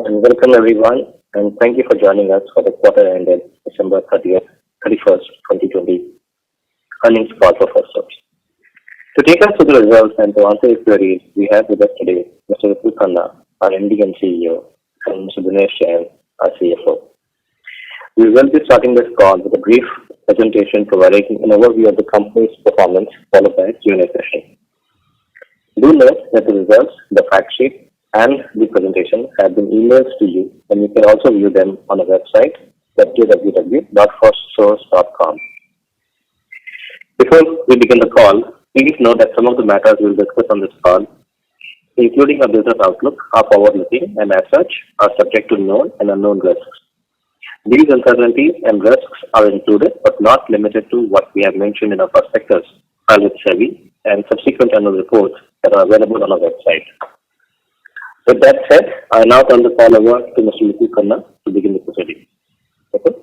And welcome everyone, and thank you for joining us for the quarter ended December 31st, 2020 earnings call for Firstsource. To take us through the results and to answer your queries, we have with us today Mr. Vipul Khanna, our MD and CEO, and Mr. Dinesh Jain, our CFO. We will be starting this call with a brief presentation providing an overview of the company's performance, followed by a Q&A session. Do note that the results, the fact sheet, and the presentation have been emailed to you, and you can also view them on our website, www.firstsource.com. Before we begin the call, please note that some of the matters we'll discuss on this call, including our business outlook, are forward-looking and as such are subject to known and unknown risks. These uncertainties and risks are included but not limited to what we have mentioned in our prospectus, filed with SEBI, and subsequent annual reports that are available on our website. With that said, I now turn the call over to Mr. Vipul Khanna to begin the proceedings. Okay?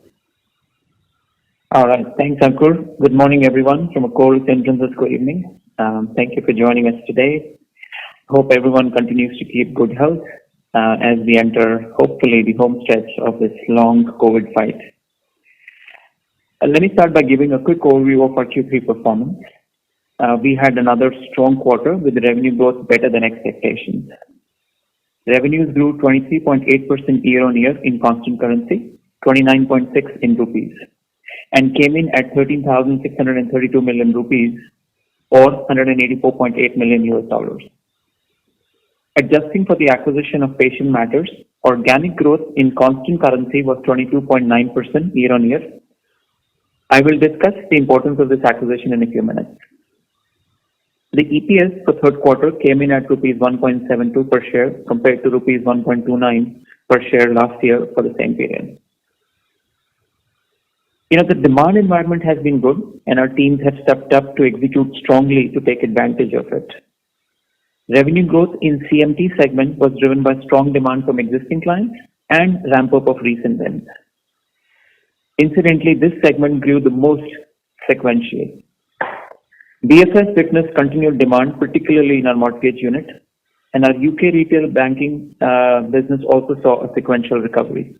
All right. Thanks, Ankur. Good morning, everyone, from a cold San Francisco evening. Thank you for joining us today. Hope everyone continues to keep good health as we enter, hopefully, the home stretch of this long COVID fight. Let me start by giving a quick overview of our Q3 performance. We had another strong quarter with revenue growth better than expectations. Revenues grew 23.8% year-on-year in constant currency, 29.6 in rupees, and came in at 13,632 million rupees or $184.8 million. Adjusting for the acquisition of Patient Matters, organic growth in constant currency was 22.9% year-on-year. I will discuss the importance of this acquisition in a few minutes. The EPS for third quarter came in at rupees 1.72 per share compared to rupees 1.29 per share last year for the same period. The demand environment has been good and our teams have stepped up to execute strongly to take advantage of it. Revenue growth in CMT segment was driven by strong demand from existing clients and ramp up of recent wins. Incidentally, this segment grew the most sequentially. BFS witnessed continued demand, particularly in our mortgage unit, and our UK retail banking business also saw a sequential recovery.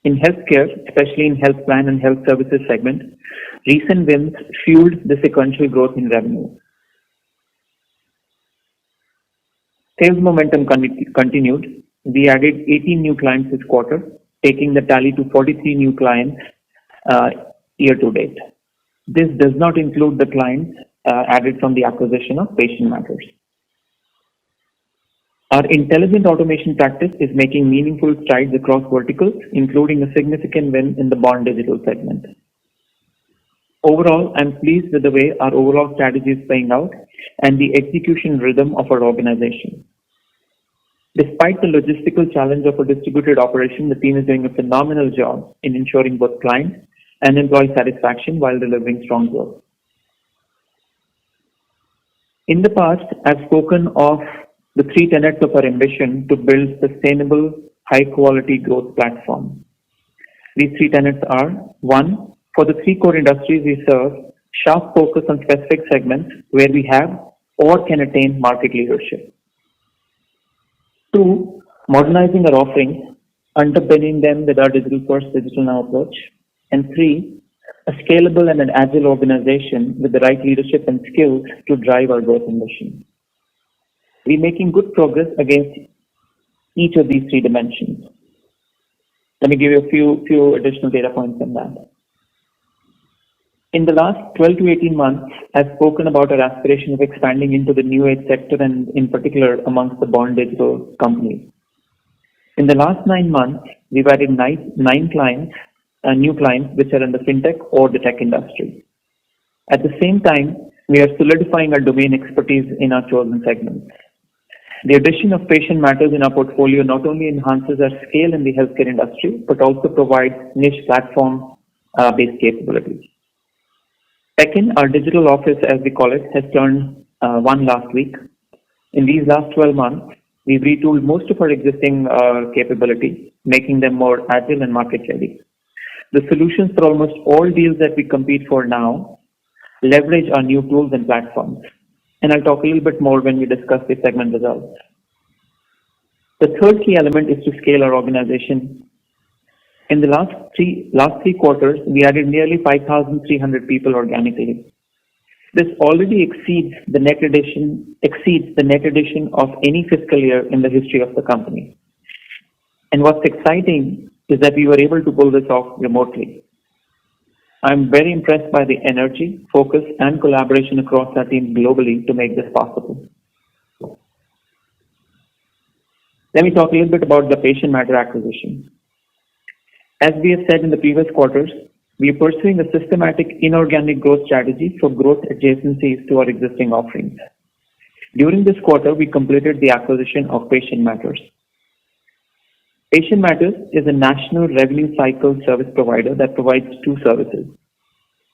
In healthcare, especially in health plan and health services segment, recent wins fueled the sequential growth in revenue. Sales momentum continued. We added 18 new clients this quarter, taking the tally to 43 new clients year to date. This does not include the clients added from the acquisition of Patient Matters. Our intelligent automation practice is making meaningful strides across verticals, including a significant win in the bond digital segment. Overall, I'm pleased with the way our overall strategy is playing out and the execution rhythm of our organization. Despite the logistical challenge of a distributed operation, the team is doing a phenomenal job in ensuring both client and employee satisfaction while delivering strong growth. In the past, I've spoken of the three tenets of our ambition to build sustainable, high-quality growth platform. These three tenets are: one, for the three core industries we serve, sharp focus on specific segments where we have or can attain market leadership. Two, modernizing our offerings, underpinning them with our digital-first, digital now approach. And three, a scalable and an agile organization with the right leadership and skills to drive our growth ambition. We're making good progress against each of these three dimensions. Let me give you a few additional data points on that. In the last 12 to 18 months, I've spoken about our aspiration of expanding into the new age sector and in particular amongst the bond digital companies. In the last 9 months, we've added nine clients, new clients which are in the fintech or the tech industry. At the same time, we are solidifying our domain expertise in our chosen segments. The addition of Patient Matters in our portfolio not only enhances our scale in the healthcare industry, but also provides niche platform-based capabilities. Second, our digital office, as we call it, has turned one last week. In these last 12 months, we've retooled most of our existing capabilities, making them more agile and market ready. The solutions for almost all deals that we compete for now leverage our new tools and platforms. And I'll talk a little bit more when we discuss the segment results. The third key element is to scale our organization. In the last three quarters, we added nearly 5,300 people organically. This already exceeds the net addition of any fiscal year in the history of the company. And what's exciting is that we were able to pull this off remotely. I'm very impressed by the energy, focus, and collaboration across our team globally to make this possible. Let me talk a little bit about the Patient Matter acquisition. As we have said in the previous quarters, we are pursuing a systematic inorganic growth strategy for growth adjacencies to our existing offerings. During this quarter, we completed the acquisition of Patient Matters. Patient Matters is a national revenue cycle service provider that provides two services: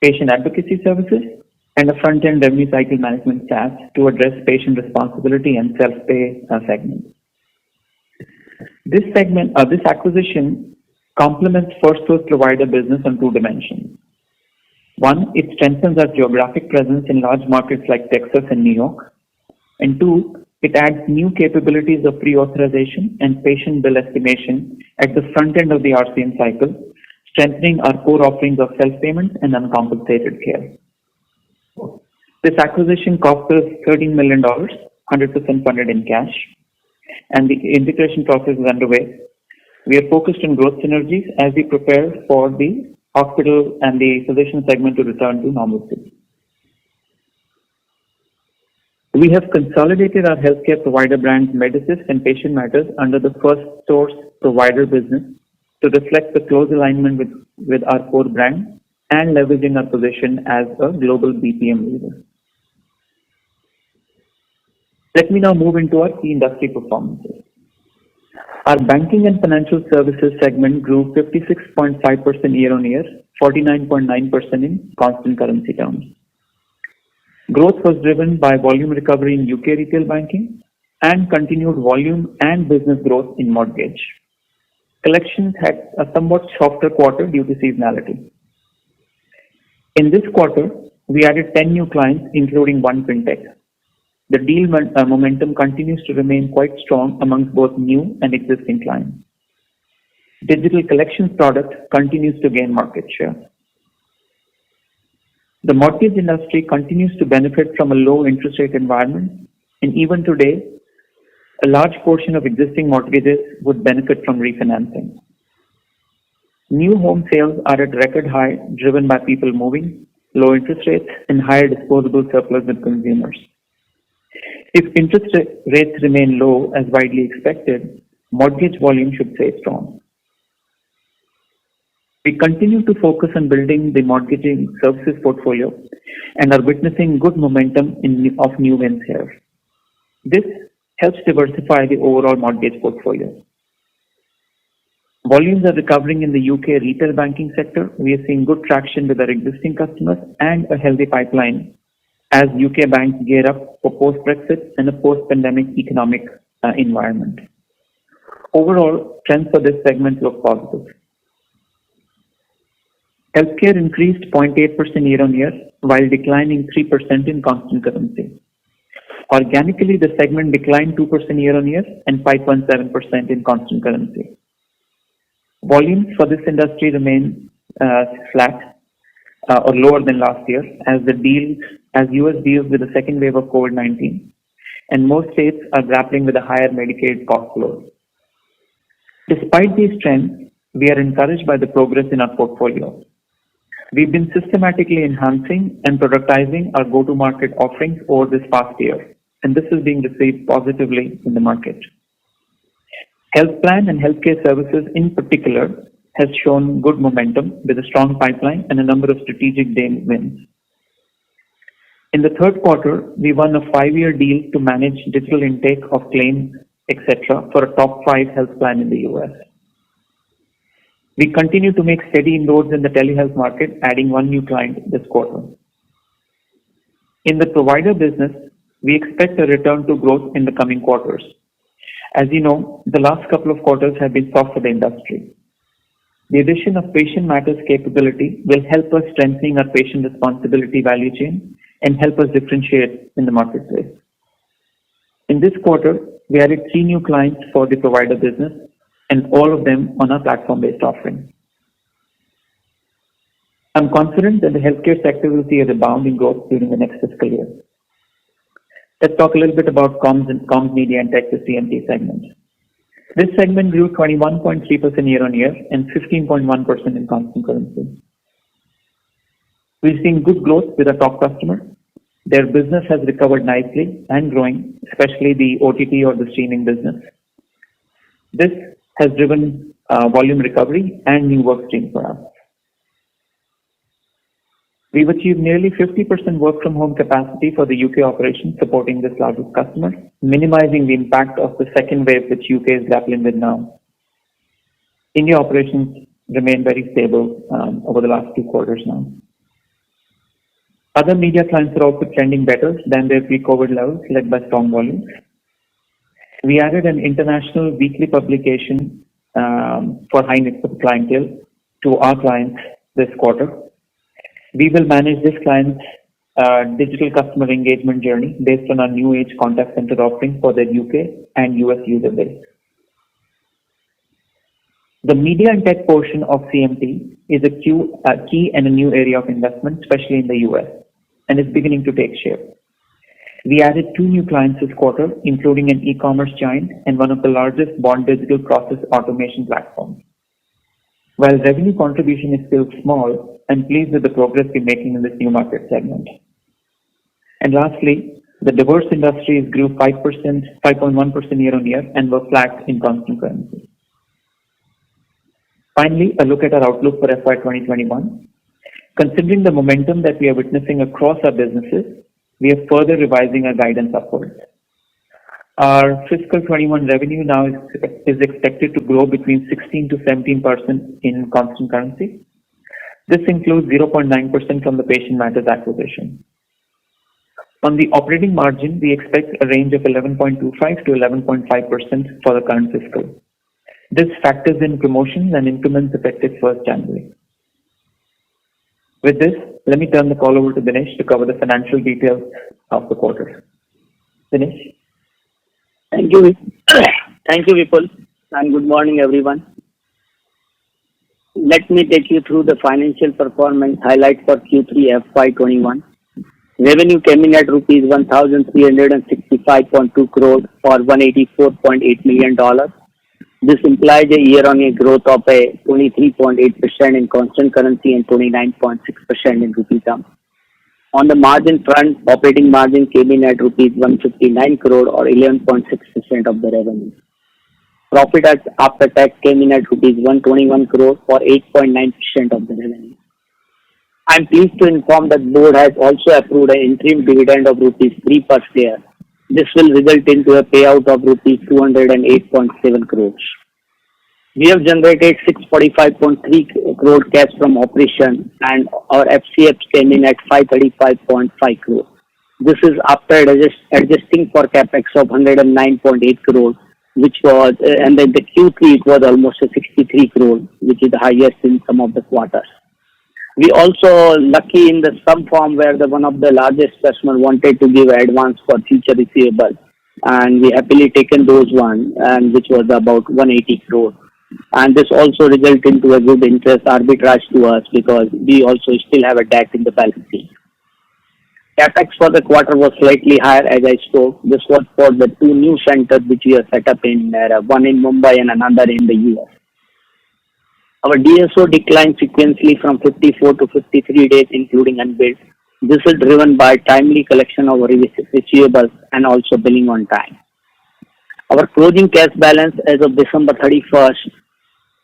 patient advocacy services and a front-end revenue cycle management SaaS to address patient responsibility and self-pay segments. This acquisition complements Firstsource provider business on two dimensions. One, it strengthens our geographic presence in large markets like Texas and New York. And two, it adds new capabilities of pre-authorization and patient bill estimation at the front end of the RCM cycle, strengthening our core offerings of self-payment and uncompensated care. This acquisition cost us $13 million, 100% funded in cash, and the integration process is underway. We are focused on growth synergies as we prepare for the hospital and the physician segment to return to normalcy. We have consolidated our healthcare provider brands Medisys and Patient Matters under the Firstsource provider business to reflect the close alignment with our core brand and leveraging our position as a global BPM leader. Let me now move into our key industry performances. Our banking and financial services segment grew 56.5% year-on-year, 49.9% in constant currency terms. Growth was driven by volume recovery in UK retail banking and continued volume and business growth in mortgage. Collections had a somewhat softer quarter due to seasonality. In this quarter, we added 10 new clients, including one fintech. The deal momentum continues to remain quite strong amongst both new and existing clients. Digital collections product continues to gain market share. The mortgage industry continues to benefit from a low interest rate environment, and even today, a large portion of existing mortgages would benefit from refinancing. New home sales are at record high, driven by people moving, low interest rates, and higher disposable surplus with consumers. If interest rates remain low as widely expected, mortgage volume should stay strong. We continue to focus on building the mortgaging services portfolio and are witnessing good momentum of new wins here. This helps diversify the overall mortgage portfolio. Volumes are recovering in the UK retail banking sector. We are seeing good traction with our existing customers and a healthy pipeline as UK banks gear up for post-Brexit and a post-pandemic economic environment. Overall, trends for this segment look positive. Healthcare increased 0.8% year-on-year, while declining 3% in constant currency. Organically, the segment declined 2% year-on-year and 5.7% in constant currency. Volumes for this industry remain flat or lower than last year as US deals with the second wave of COVID-19, and most states are grappling with a higher Medicaid cost load. Despite these trends, we are encouraged by the progress in our portfolio. We've been systematically enhancing and productizing our go-to-market offerings over this past year, and this is being received positively in the market. Health plan and healthcare services in particular has shown good momentum with a strong pipeline and a number of strategic deal wins. In the third quarter, we won a 5-year deal to manage digital intake of claims, etc. for a top 5 health plan in the US. We continue to make steady inroads in the telehealth market, adding 1 new client this quarter. In the provider business, we expect a return to growth in the coming quarters. As you know, the last couple of quarters have been soft for the industry. The addition of Patient Matters capability will help us strengthening our patient responsibility value chain and help us differentiate in the marketplace. In this quarter, We added 3 new clients for the provider business, and all of them on our platform-based offering. I'm confident that the healthcare sector will see a rebound in growth during the next fiscal year. Let's talk a little bit about comms, media, and tech, the CMT segment. This segment grew 21.3% year-on-year and 15.1% in constant currency. We've seen good growth with our top customer. Their business has recovered nicely and growing, especially the OTT or the streaming business. This has driven volume recovery and new work streams for us. We've achieved nearly 50% work from home capacity for the UK operation supporting this largest customer, minimizing the impact of the second wave which UK is grappling with now. India operations remain very stable over the last 2 quarters now. Other media clients are also trending better than their pre-COVID levels, led by strong volumes. We added an international weekly publication for high net worth clientele to our clients this quarter. We will manage this client's digital customer engagement journey based on our new age contact center offering for the UK and US user base. The media and tech portion of CMT is a key and a new area of investment, especially in the US, and is beginning to take shape. We added 2 new clients this quarter, including an e-commerce giant and one of the largest bond digital process automation platforms. While revenue contribution is still small, I'm pleased with the progress we're making in this new market segment. And lastly, the diverse industries grew 5.1% year-on-year and were flat in constant currency. Finally, a look at our outlook for FY 2021. Considering the momentum that we are witnessing across our businesses, we are further revising our guidance upwards. Our fiscal 21 revenue now is expected to grow between 16 to 17% in constant currency. This includes 0.9% from the Patient Matters acquisition. On the operating margin, we expect a range of 11.25 to 11.5% for the current fiscal. This factors in promotions and increments effective 1st January. With this, let me turn the call over to Dinesh to cover the financial details of the quarter. Dinesh? Thank you. Thank you, Vipul, and good morning, everyone. Let me take you through the financial performance highlight for Q3 FY21. Revenue came in at rupees 1,365.2 crore or $184.8 million. This implies a year-on-year growth of a 23.8% in constant currency and 29.6% in rupee terms. On the margin front, operating margin came in at rupees 159 crore or 11.6% of the revenue. Profit after tax came in at rupees 121 crore or 8.9% of the revenue. I am pleased to inform that the board has also approved an interim dividend of rupees 3 per share. This will result into a payout of rupees 208.7 crores. We have generated 645.3 crore cash from operation and our FCF came in at 535.5 crore. This is after adjusting for capex of 109.8 crore, which was, and then the Q3 it was almost a 63 crore, which is the highest in some of the quarters. We also lucky in the some form where one of the largest customer wanted to give advance for future receivables, and we happily taken those one, and which was about 180 crore. And this also result into a good interest arbitrage to us because we also still have a debt in the balance sheet. Capex for the quarter was slightly higher as I spoke. This was for the 2 new centers which we have set up in one in Mumbai and another in the US. Our DSO declined sequentially from 54 to 53 days, including unbilled. This is driven by timely collection of receivables and also billing on time. Our closing cash balance as of December 31st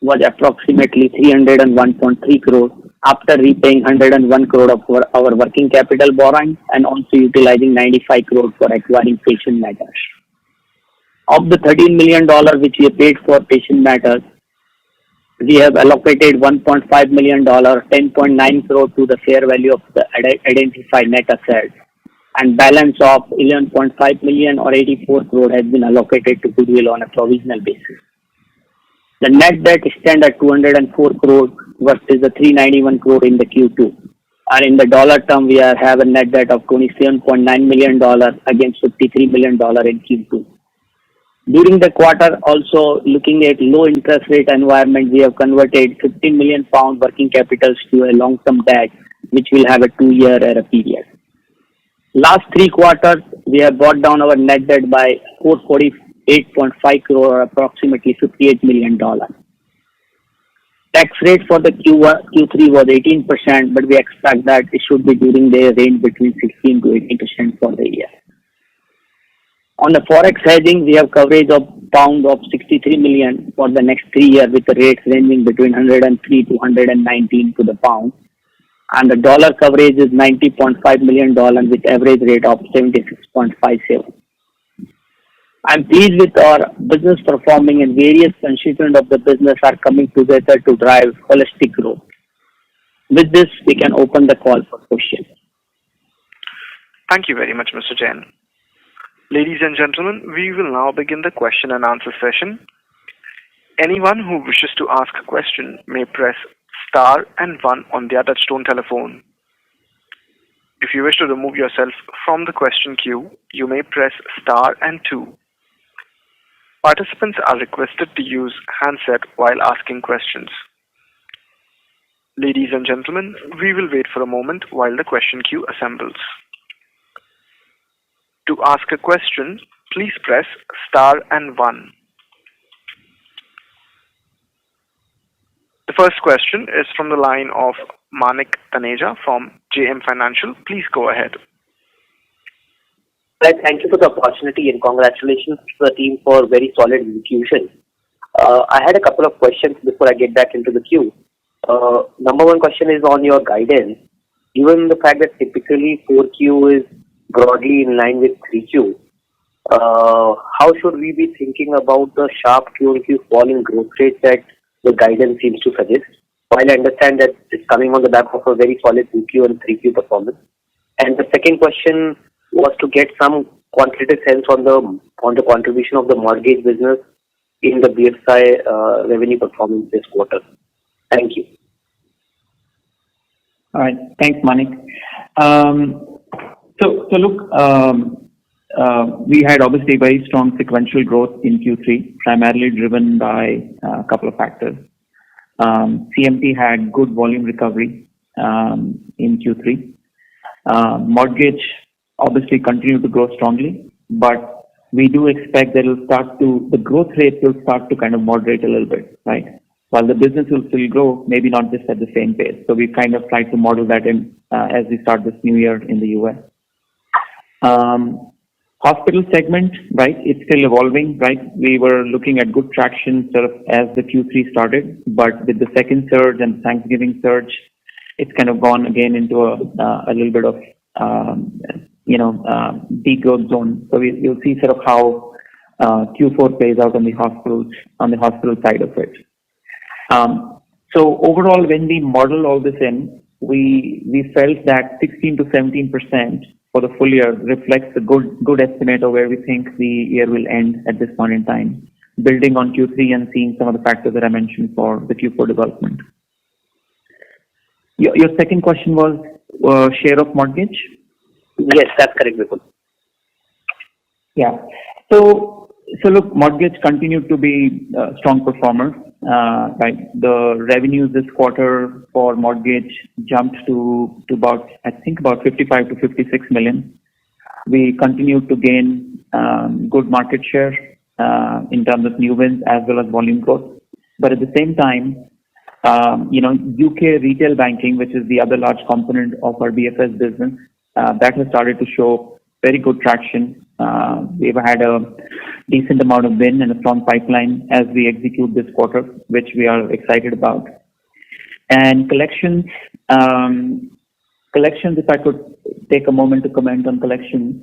was approximately 301.3 crore after repaying 101 crore of our working capital borrowing and also utilizing 95 crore for acquiring Patient Matters. Of the $13 million which we paid for Patient Matters, we have allocated $1.5 million, 10.9 crore to the fair value of the identified net assets, and balance of 11.5 million or 84 crore has been allocated to goodwill on a provisional basis. The net debt stands at 204 crore versus the 391 crore in the Q2. And in the dollar term, we have a net debt of $27.9 million against $53 million in Q2. During the quarter, also looking at low interest rate environment, we have converted 15 million pound working capitals to a long-term debt, which will have a 2-year period. Last 3 quarters, we have brought down our net debt by 448.5 crore, or approximately $58 million. Tax rate for the Q3 was 18%, but we expect that it should be during the range between 16 to 18% for the year. On the forex hedging, we have coverage of pound of 63 million for the next 3 years, with the rates ranging between 103 to 119 to the pound. And the dollar coverage is $90.5 million with average rate of 76.57. I'm pleased with our business performing, and various constituents of the business are coming together to drive holistic growth. With this, we can open the call for questions. Thank you very much, Mr. Jain. Ladies and gentlemen, we will now begin the question and answer session. Anyone who wishes to ask a question may press star and 1 on their touchtone telephone. If you wish to remove yourself from the question queue, you may press star and 2. Participants are requested to use handset while asking questions. Ladies and gentlemen, we will wait for a moment while the question queue assembles. To ask a question, please press star and 1. The first question is from the line of Manik Taneja from JM Financial. Please go ahead. Thank you for the opportunity and congratulations to the team for very solid execution. I had a couple of questions before I get back into the queue. Number one question is on your guidance. Given the fact that typically 4Q is broadly in line with 3Q, how should we be thinking about the sharp Q&Q fall in growth rate that the guidance seems to suggest? While I understand that it's coming on the back of a very solid 2Q and 3Q performance. And the second question was to get some quantitative sense on the contribution of the mortgage business in the BFSI revenue performance this quarter. Thank you. All right. Thanks, Manik. So look, we had obviously very strong sequential growth in Q3, primarily driven by a couple of factors. CMT had good volume recovery in Q3. Mortgage obviously continued to grow strongly, but we do expect that the growth rate will start to kind of moderate a little bit, right? While the business will still grow, maybe not just at the same pace. So we kind of tried to model that in as we start this new year in the US. Hospital segment, right? It's still evolving, right? We were looking at good traction sort of as the Q3 started, but with the second surge and Thanksgiving surge, it's kind of gone again into a little bit of degrowth zone. So you'll see sort of how Q4 plays out on the hospital side of it. So overall, when we model all this in, we felt that 16 to 17% for the full year reflects a good estimate of where we think the year will end at this point in time, building on Q3 and seeing some of the factors that I mentioned for the Q4 development. Your second question was share of mortgage? Yes, that's correct, Vipul. Yeah. So look, mortgage continued to be a strong performer. Right. The revenues this quarter for mortgage jumped to about 55 to 56 million. We continued to gain good market share in terms of new wins as well as volume growth. But at the same time, UK retail banking, which is the other large component of our BFS business, that has started to show very good traction. We've had a decent amount of win and a strong pipeline as we execute this quarter, which we are excited about. And collections, if I could take a moment to comment on collections.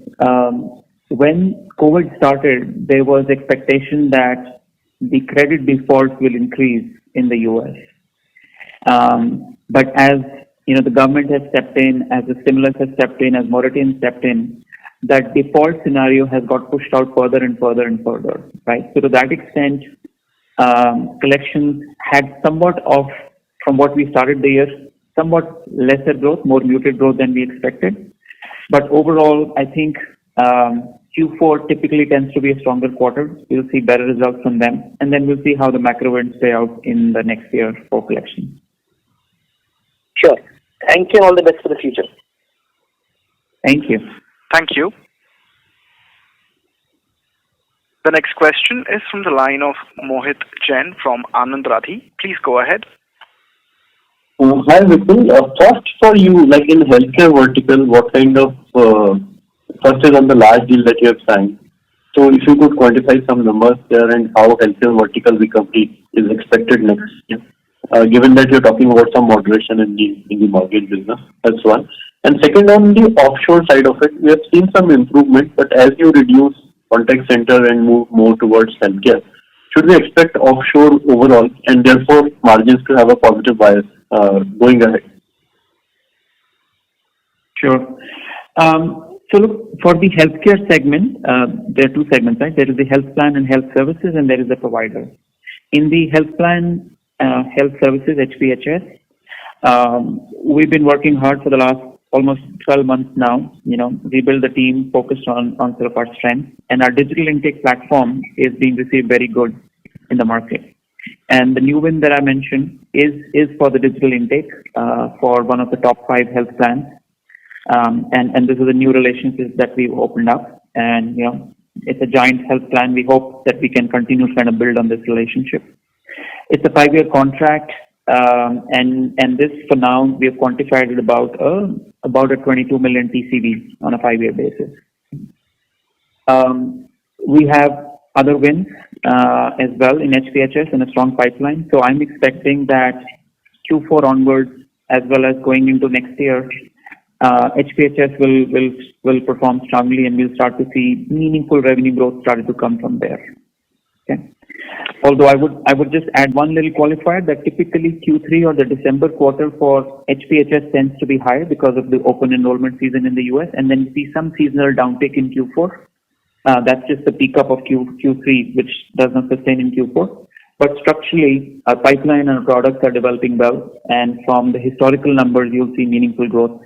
When COVID started, there was expectation that the credit defaults will increase in the US. But as the government has stepped in, as the stimulus has stepped in, as moratorium stepped in, that default scenario has got pushed out further and further and further, right? So to that extent, collections had somewhat of, from what we started the year, somewhat lesser growth, more muted growth than we expected. But overall, I think Q4 typically tends to be a stronger quarter. We'll see better results from them, and then we'll see how the macro events play out in the next year for collection. Sure. Thank you. All the best for the future. Thank you. Thank you. The next question is from the line of Mohit Jain from Anand Rathi. Please go ahead. Hi, Vipul. First for you, like in healthcare vertical, what kind of, first is on the large deal that you have signed. So if you could quantify some numbers there and how healthcare vertical recovery is expected next year, given that you're talking about some moderation in the mortgage business. That's one. And second, on the offshore side of it, we have seen some improvement, but as you reduce contact center and move more towards healthcare, should we expect offshore overall and therefore margins to have a positive bias going ahead? Sure. So look, for the healthcare segment, there are two segments, right? There is the health plan and health services, and there is the provider. In the health plan, health services, HPHS, we've been working hard for the last almost 12 months now. We build a team focused on sort of our strengths, and our digital intake platform is being received very good in the market. And the new win that I mentioned is for the digital intake for one of the top 5 health plans. And this is a new relationship that we've opened up, and it's a giant health plan. We hope that we can continue to kind of build on this relationship. It's a 5-year contract, and this for now we have quantified it about a 22 million TCV on a 5-year basis. We have other wins as well in HPHS and a strong pipeline. So I'm expecting that Q4 onwards, as well as going into next year, HPHS will perform strongly, and we'll start to see meaningful revenue growth started to come from there. Okay. Although I would just add one little qualifier that typically Q3 or the December quarter for HPHS tends to be higher because of the open enrollment season in the US, and then you see some seasonal downtick in Q4. That's just the peak up of Q3, which does not sustain in Q4. But structurally, our pipeline and our products are developing well, and from the historical numbers, you'll see meaningful growth,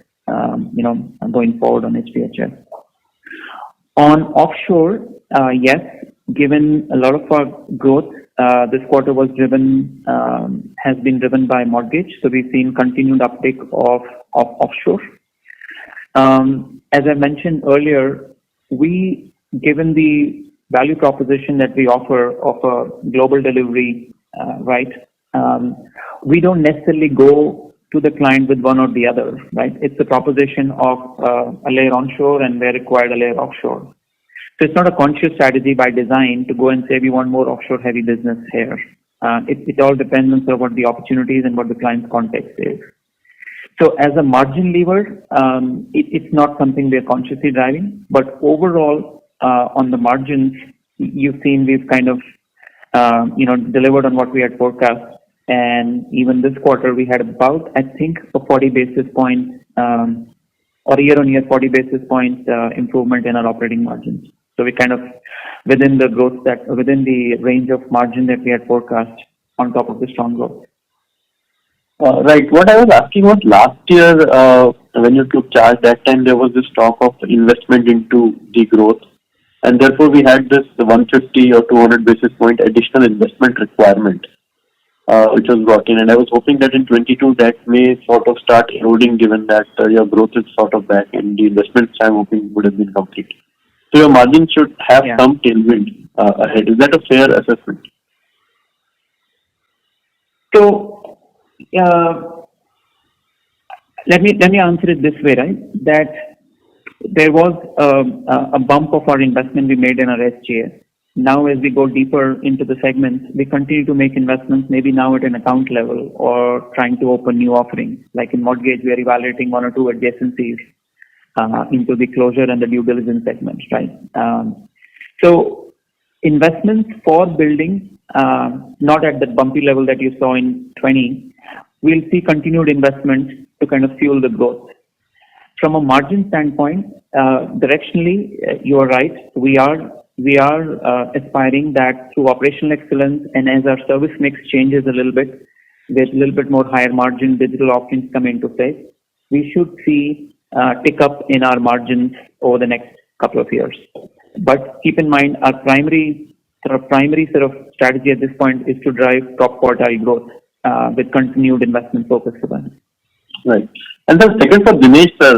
going forward on HPHS. On offshore, yes, given a lot of our growth this quarter has been driven by mortgage, so we've seen continued uptake of offshore. As I mentioned earlier, given the value proposition that we offer of a global delivery, right? We don't necessarily go to the client with one or the other, right? It's a proposition of a layer onshore and where required a layer offshore. So it's not a conscious strategy by design to go and say we want more offshore heavy business here. It all depends on sort of what the opportunities and what the client's context is. So as a margin lever, it's not something we're consciously driving, but overall on the margins, you've seen we've kind of delivered on what we had forecast. And even this quarter, we had about, I think, a 40 basis point or year-on-year 40 basis point improvement in our operating margins. So we kind of within the range of margin that we had forecast on top of the strong growth. Right. What I was asking was last year when you took charge, that time there was this talk of investment into the growth, and therefore we had this 150 or 200 basis point additional investment requirement, which was brought in. And I was hoping that in 22 that may sort of start eroding, given that your growth is sort of back and the investments I'm hoping would have been complete. So your margin should have some tailwind ahead. Is that a fair assessment? So let me answer it this way, right? That there was a bump of our investment we made in our SGA. Now, as we go deeper into the segments, we continue to make investments, maybe now at an account level or trying to open new offerings. Like in mortgage, we are evaluating 1 or 2 adjacencies into the closure and the due diligence segments, right? So investments for building, not at the bumpy level that you saw in 20, we'll see continued investment to kind of fuel the growth. From a margin standpoint, directionally, you are right. We are aspiring that through operational excellence and as our service mix changes a little bit, there's a little bit more higher margin digital offerings come into play. We should see tick up in our margins over the next couple of years. But keep in mind, our primary sort of strategy at this point is to drive top quartile growth with continued investment focus for them. Right. And then second for Dinesh, sir,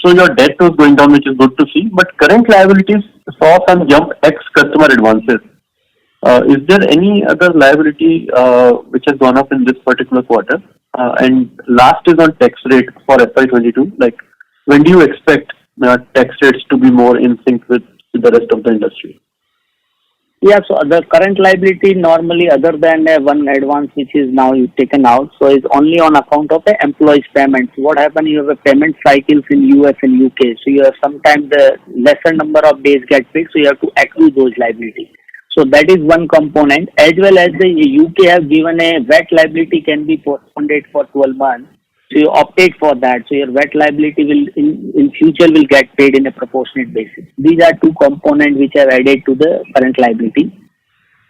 so your debt was going down, which is good to see, but current liabilities saw some jump ex customer advances. Is there any other liability which has gone up in this particular quarter? And last is on tax rate for FY22. Like, when do you expect tax rates to be more in sync with the rest of the industry? Yeah, so the current liability normally, other than one advance which is now taken out, so is only on account of the employees' payments. What happens, you have a payment cycles in US and UK, so you have sometimes the lesser number of days get paid, so you have to accrue those liabilities. So that is one component, as well as the UK have given a VAT liability can be postponed for 12 months. So you optate for that. So your VAT liability will in future will get paid in a proportionate basis. These are two components which are added to the current liability.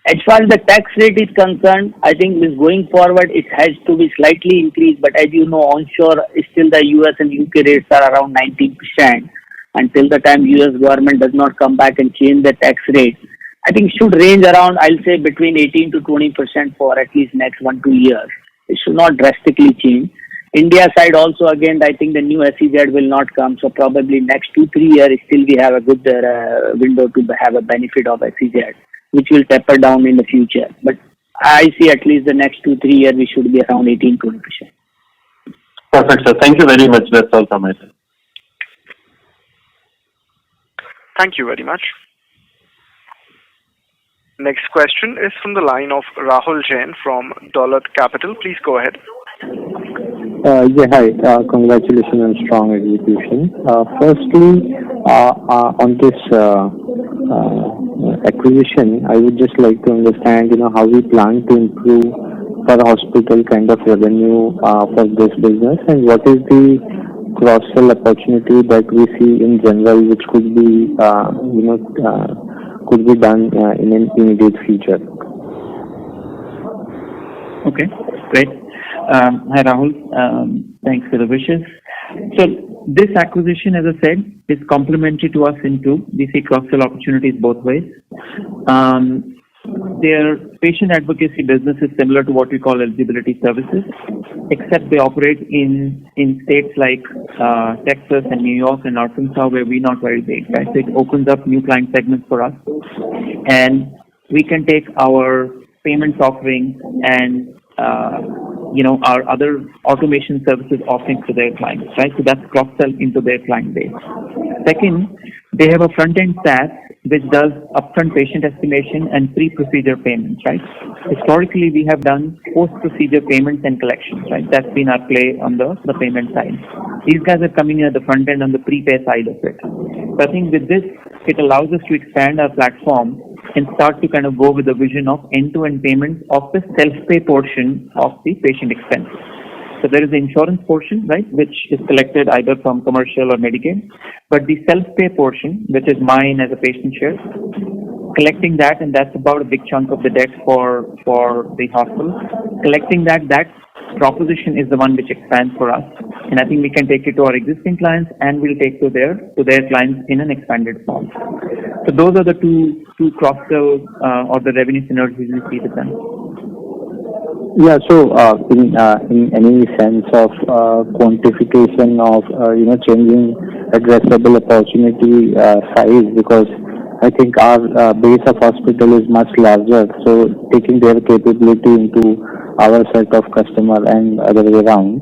As far as the tax rate is concerned, I think this going forward it has to be slightly increased. But as you know, onshore still the US and UK rates are around 19%. Until the time US government does not come back and change the tax rate, I think should range around, I'll say between 18 to 20% for at least next 1-2 years. It should not drastically change. India side also, again, I think the new SEZ will not come. So probably next 2-3 years, still we have a good window to have a benefit of SEZ, which will taper down in the future. But I see at least the next 2-3 years, we should be around 18-20%. Perfect, sir. Thank you very much. That's all from my side. Thank you very much. Next question is from the line of Rahul Jain from Dolat Capital. Please go ahead. Yeah, hi. Congratulations on strong execution. Firstly, on this acquisition, I would just like to understand, how we plan to improve per hospital kind of revenue for this business, and what is the cross-sell opportunity that we see in general, which could be, could be done in an immediate future. Okay, great. Hi Rahul, thanks for the wishes. So this acquisition, as I said, is complementary to us in two. We see cross-sell opportunities both ways. Their patient advocacy business is similar to what we call eligibility services, except they operate in states like Texas and New York and Arkansas, where we're not very big, right? So it opens up new client segments for us, and we can take our payments offering and our other automation services offerings to their clients, right? So that's cross-sell into their client base. Second, they have a front-end SaaS which does upfront patient estimation and pre-procedure payments, right? Historically, we have done post-procedure payments and collections, right? That's been our play on the payment side. These guys are coming in at the front end on the prepay side of it. So I think with this, it allows us to expand our platform and start to kind of go with the vision of end-to-end payments of the self-pay portion of the patient expense. So there is the insurance portion, right, which is collected either from commercial or Medicaid, but the self-pay portion, which is mine as a patient share, collecting that, and that's about a big chunk of the debt for the hospital. Collecting that proposition is the one which expands for us, and I think we can take it to our existing clients, and we'll take to their clients in an expanded form. So those are the two cross-sell or the revenue synergies we see with them. Yeah, so in any sense of quantification of changing addressable opportunity size, because I think our base of hospital is much larger, so taking their capability into our set of customer and other way around,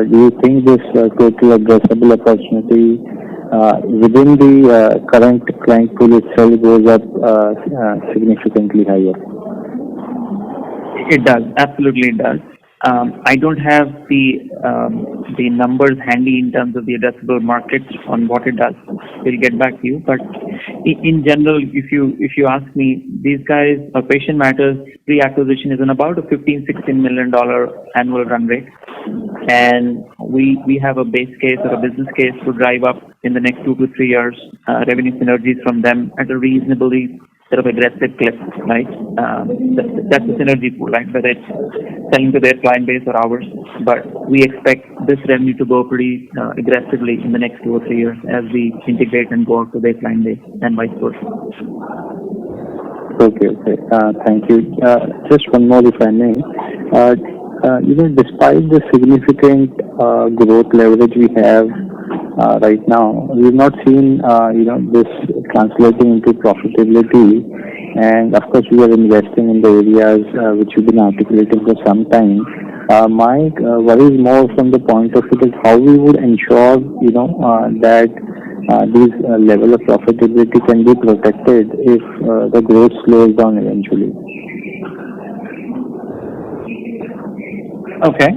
do you think this total addressable opportunity within the current client pool itself goes up significantly higher? It does, absolutely it does. I don't have the numbers handy in terms of the addressable market on what it does. We'll get back to you. But in general, if you ask me, these guys, Patient Matters pre-acquisition is in about a $15-16 million annual run rate, and we have a base case or a business case to drive up in the next 2 to 3 years revenue synergies from them at a reasonably sort of aggressive clip, right? That's a synergy pool, right? Whether it's selling to their client base or ours, but we expect this revenue to go pretty aggressively in the next 2 or 3 years as we integrate and go out to their client base and vice versa. Okay. Thank you. Just one more, if I may. Despite the significant growth leverage we have right now, we've not seen, this translating into profitability. And of course, we are investing in the areas which we've been articulating for some time. My worry is more from the point of view is how we would ensure, that this level of profitability can be protected if the growth slows down eventually. Okay.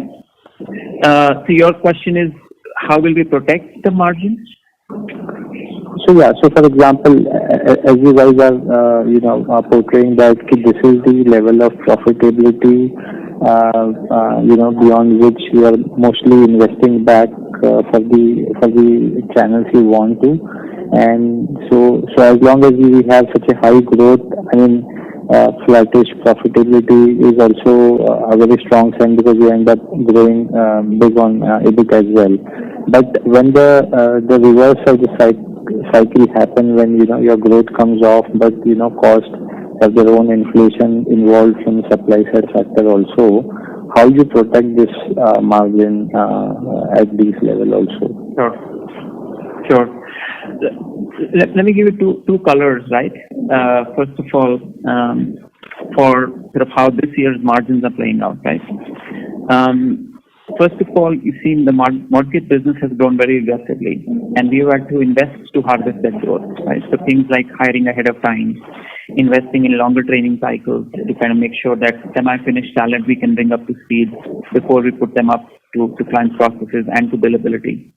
So your question is, how will we protect the margins? So for example, as you guys are, portraying that this is the level of profitability, beyond which you are mostly investing back for the channels you want to, and so as long as we have such a high growth, flattish profitability is also a very strong sign because you end up growing big on EBIT as well. But when the reverse of the cycle happen, when your growth comes off, but cost have their own inflation involved from the supply side factor also, how you protect this margin at this level also? Sure. Let me give you two colors, right? First of all, for sort of how this year's margins are playing out, right? First of all, you've seen the mortgage business has grown very aggressively, and we've had to invest to harvest that growth, right? So things like hiring ahead of time, investing in longer training cycles to kind of make sure that semi-finished talent we can bring up to speed before we put them up to client processes and to billability.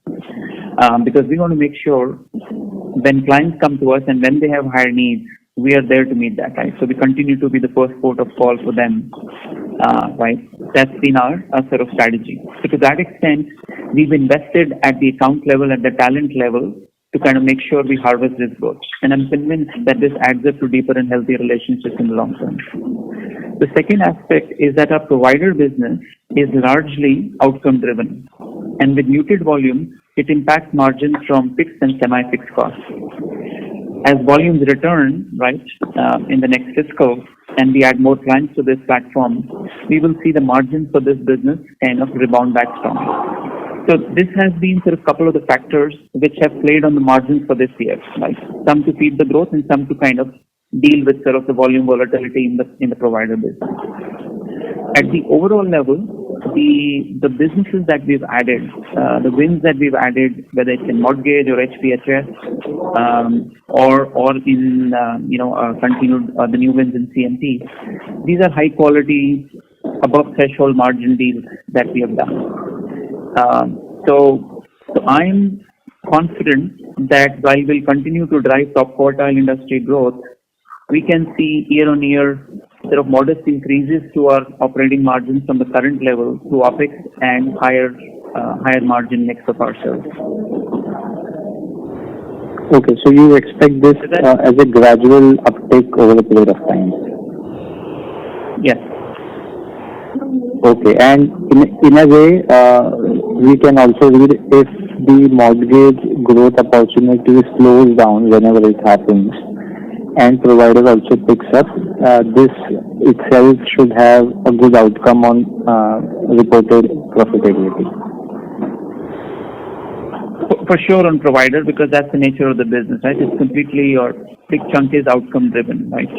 Because we want to make sure when clients come to us and when they have higher needs, we are there to meet that, right? So we continue to be the first port of call for them, right? That's been our sort of strategy. So to that extent, we've invested at the account level, at the talent level, to kind of make sure we harvest this growth. And I'm convinced that this adds up to deeper and healthier relationships in the long term. The second aspect is that our provider business is largely outcome driven. And with muted volumes, it impacts margins from fixed and semi-fixed costs. As volumes return, right, in the next fiscal, and we add more clients to this platform, we will see the margins for this business kind of rebound back strongly. So this has been sort of a couple of the factors which have played on the margins for this year, right? Some to feed the growth and some to kind of deal with sort of the volume volatility in the provider business. At the overall level, the businesses that we've added, the wins that we've added, whether it's in mortgage or HPHS, or in continued the new wins in CMT, these are high quality, above threshold margin deals that we have done. So I'm confident that while we'll continue to drive top quartile industry growth, we can see year-on-year sort of modest increases to our operating margins from the current level to OPEX and higher margin mix of our service. Okay, so you expect this as a gradual uptake over a period of time? Yes. Okay, and in a way, we can also read if the mortgage growth opportunity slows down whenever it happens, and provider also picks up, this itself should have a good outcome on reported profitability. For sure on provider, because that's the nature of the business, right? It's completely, or big chunk is outcome driven, right?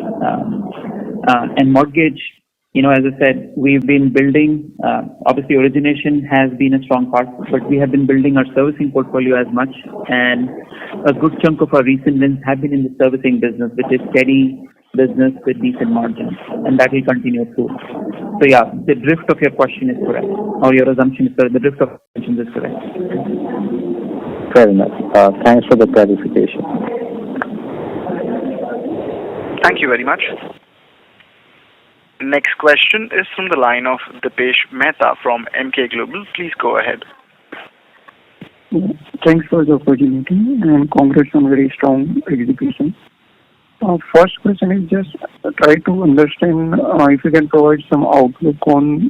And mortgage, as I said, we've been building, obviously origination has been a strong part, but we have been building our servicing portfolio as much, and a good chunk of our recent wins have been in the servicing business, which is steady business with decent margins, and that will continue too. So yeah, the drift of your question is correct, or your assumption is correct, the drift of your question is correct. Fair enough. Thanks for the clarification. Thank you very much. Next question is from the line of Dipesh Mehta from MK Global. Please go ahead. Thanks for the opportunity and congrats on very strong execution. First question is just try to understand if you can provide some outlook on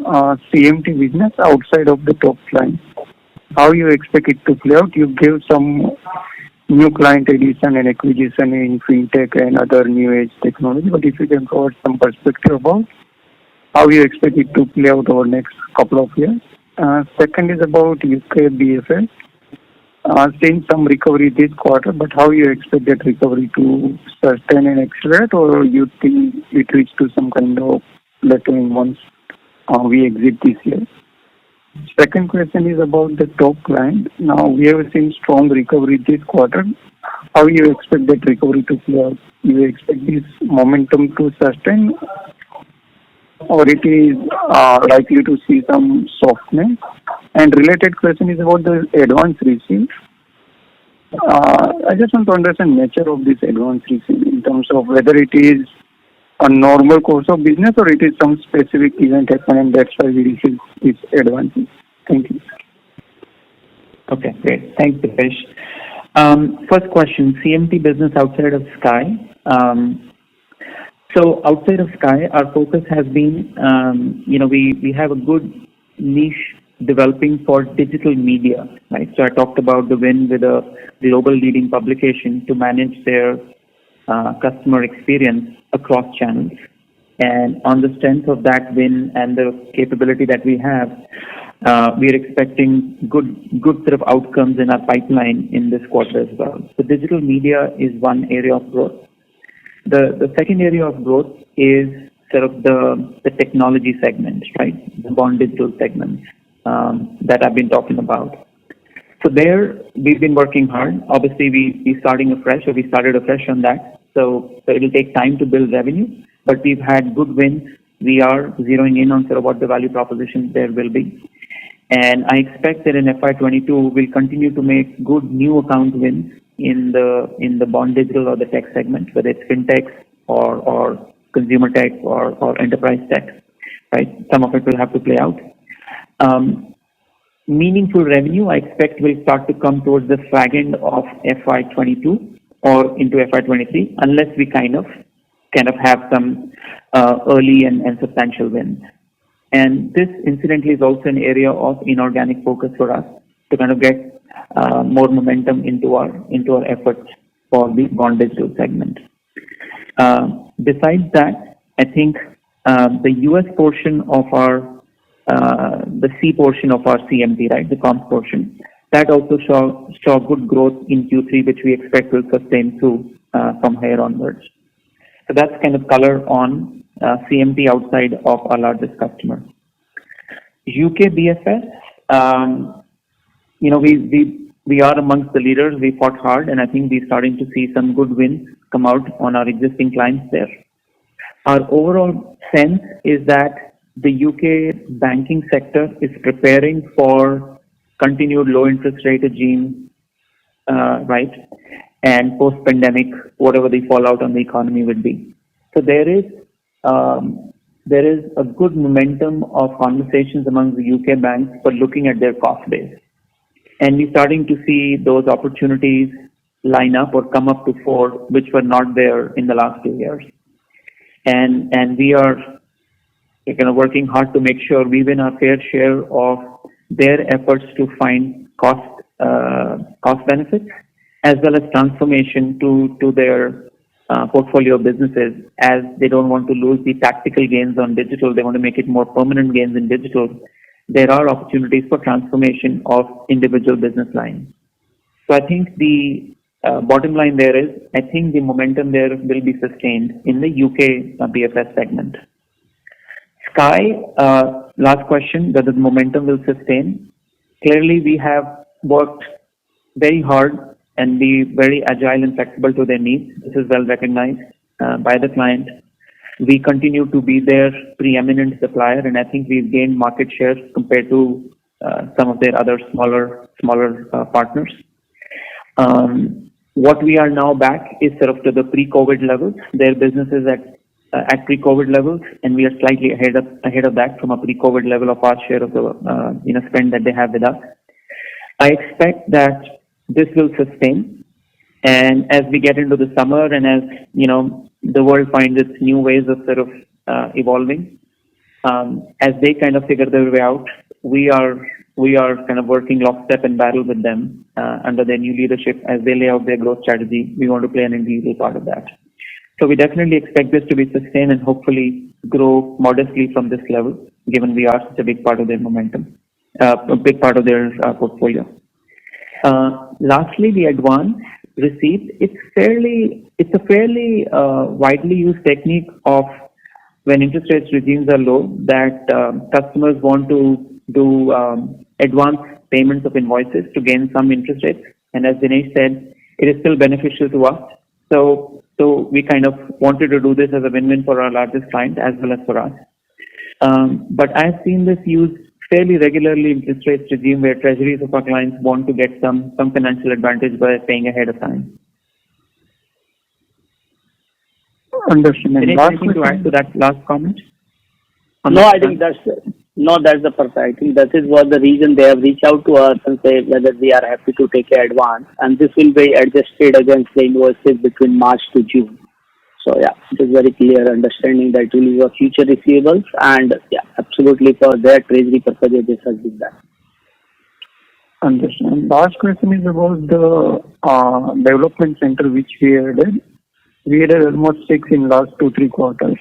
CMT business outside of the top line. How you expect it to play out? You give some new client addition and acquisition in fintech and other new age technology, but if you can provide some perspective about how you expect it to play out over next couple of years. Second is about UK BFS. Seeing some recovery this quarter, but how you expect that recovery to sustain and accelerate, or you think it reached to some kind of plateauing once we exit this year? Second question is about the top client. Now we have seen strong recovery this quarter. How you expect that recovery to play out? You expect this momentum to sustain, or it is likely to see some softness? And related question is about the advance receipt. I just want to understand nature of this advance receipt in terms of whether it is a normal course of business or it is some specific event happening and that's why we receive this advances. Thank you. Okay, great. Thanks, Dipesh. First question, CMT business outside of Sky. So outside of Sky, our focus has been, we have a good niche developing for digital media, right? So I talked about the win with a global leading publication to manage their customer experience across channels. And on the strength of that win and the capability that we have, we are expecting good sort of outcomes in our pipeline in this quarter as well. So digital media is one area of growth. The second area of growth is sort of the technology segment, right? The bond digital segment that I've been talking about. So there we've been working hard. Obviously we started afresh on that. So it will take time to build revenue, but we've had good wins. We are zeroing in on sort of what the value proposition there will be. And I expect that in FY22 we'll continue to make good new account wins in the bond digital or the tech segment, whether it's fintech or consumer tech or enterprise tech, right? Some of it will have to play out. Meaningful revenue I expect will start to come towards the fag end of FY22 or into FY23, unless we kind of have some early and substantial wins. And this incidentally is also an area of inorganic focus for us to kind of get more momentum into our efforts for the bond digital segment. Besides that, I think the US portion of the C portion of our CMT, right, the comms portion, that also saw good growth in Q3, which we expect will sustain through from here onwards. So that's kind of color on CMT outside of our largest customer. UK BFS, we are amongst the leaders. We fought hard, and I think we're starting to see some good wins come out on our existing clients there. Our overall sense is that the UK banking sector is preparing for continued low interest rate regime, right? And post-pandemic, whatever the fallout on the economy would be. So there is a good momentum of conversations among the UK banks for looking at their cost base. And we're starting to see those opportunities line up or come up to fore, which were not there in the last 2 years. And we are kind of working hard to make sure we win our fair share of their efforts to find cost benefits, as well as transformation to their portfolio of businesses, as they don't want to lose the tactical gains on digital. They want to make it more permanent gains in digital. There are opportunities for transformation of individual business lines. So I think the bottom line there is, I think the momentum there will be sustained in the UK BFS segment. Sky, last question, whether the momentum will sustain. Clearly, we have worked very hard and be very agile and flexible to their needs. This is well recognized by the client. We continue to be their preeminent supplier, and I think we've gained market share compared to some of their other smaller partners. What we are now back is sort of to the pre-COVID levels. Their business is at pre-COVID levels, and we are slightly ahead of that from a pre-COVID level of our share of the spend that they have with us. I expect that this will sustain, And as we get into the summer and as, the world finds its new ways of sort of evolving, as they kind of figure their way out, we are kind of working lockstep and battle with them under their new leadership as they lay out their growth strategy. We want to play an integral part of that. So we definitely expect this to be sustained and hopefully grow modestly from this level, given we are such a big part of their momentum, a big part of their portfolio. Lastly, the advance receipt. It's a fairly widely used technique of when interest rates regimes are low, that customers want to do advance payments of invoices to gain some interest rates. And as Dinesh said, it is still beneficial to us. So we kind of wanted to do this as a win-win for our largest client as well as for us. But I've seen this used fairly regularly in interest rates regime where treasuries of our clients want to get some financial advantage by paying ahead of time. Understood. Anything to add to that last comment? No, I think that's the perfect. I think that is what the reason they have reached out to us and say whether we are happy to take an advance, and this will be adjusted against the invoices between March to June. So yeah, it is very clear understanding that it will be future receivables, and yeah, absolutely for their treasury purposes this has been done. Understand. Last question is about the development center which we added. We added almost 6 in last 2-3 quarters.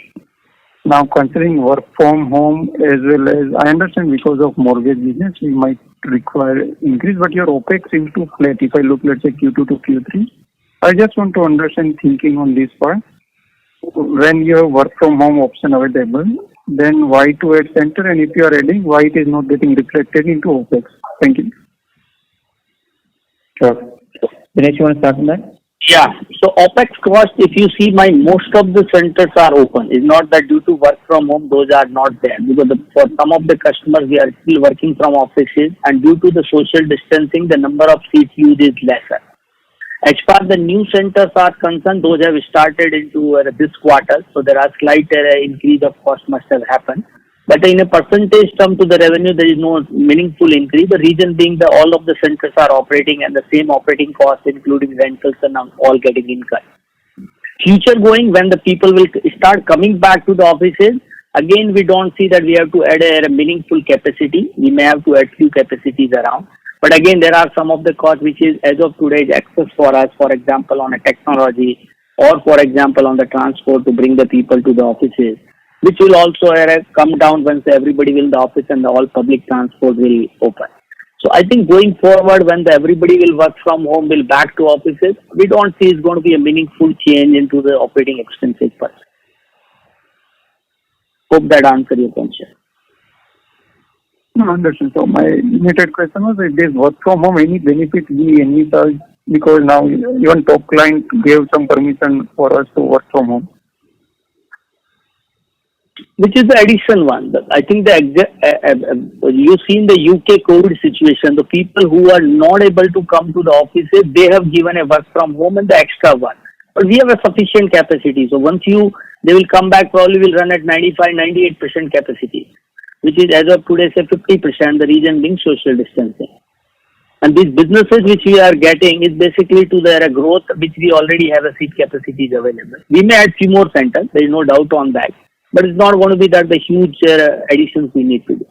Now, considering work from home as well as, I understand because of mortgage business, we might require increase, but your OPEX seems to flat. If I look, let's say, Q2 to Q3, I just want to understand thinking on this part. When you have work from home option available, then why to add center? And if you are adding, why it is not getting reflected into OPEX? Thank you. Sure. Dinesh, you want to start on that? Yeah. So OPEX cost, if you see, most of the centers are open. It's not that due to work from home, those are not there. Because for some of the customers, we are still working from offices, and due to the social distancing, the number of seats used is lesser. As far as the new centers are concerned, those have started into this quarter, so there are slight increase of cost must have happened. But in a percentage term to the revenue, there is no meaningful increase. The reason being that all of the centers are operating and the same operating costs, including rentals and all getting incurred. Future going, when the people will start coming back to the offices, again, we don't see that we have to add a meaningful capacity. We may have to add few capacities around. But again, there are some of the costs which is, as of today, is excess for us, for example, on a technology or, for example, on the transport to bring the people to the offices, which will also come down once everybody will in the office and all public transport will open. So I think going forward, when everybody will work from home, will back to offices, we don't see it's going to be a meaningful change into the operating expenses first. Hope that answers your question. No, understand. So my limited question was, if this work from home, any benefit we envisage, because now even top client gave some permission for us to work from home. Which is the additional one. I think you see in the UK COVID situation, the people who are not able to come to the offices, they have given a work from home and the extra one. But we have a sufficient capacity. So once they will come back, probably will run at 95-98% capacity, which is as of today, say 50%, the reason being social distancing. And these businesses which we are getting is basically to their growth, which we already have a seat capacities available. We may add few more centers, there is no doubt on that. But it's not going to be that the huge additions we need to do.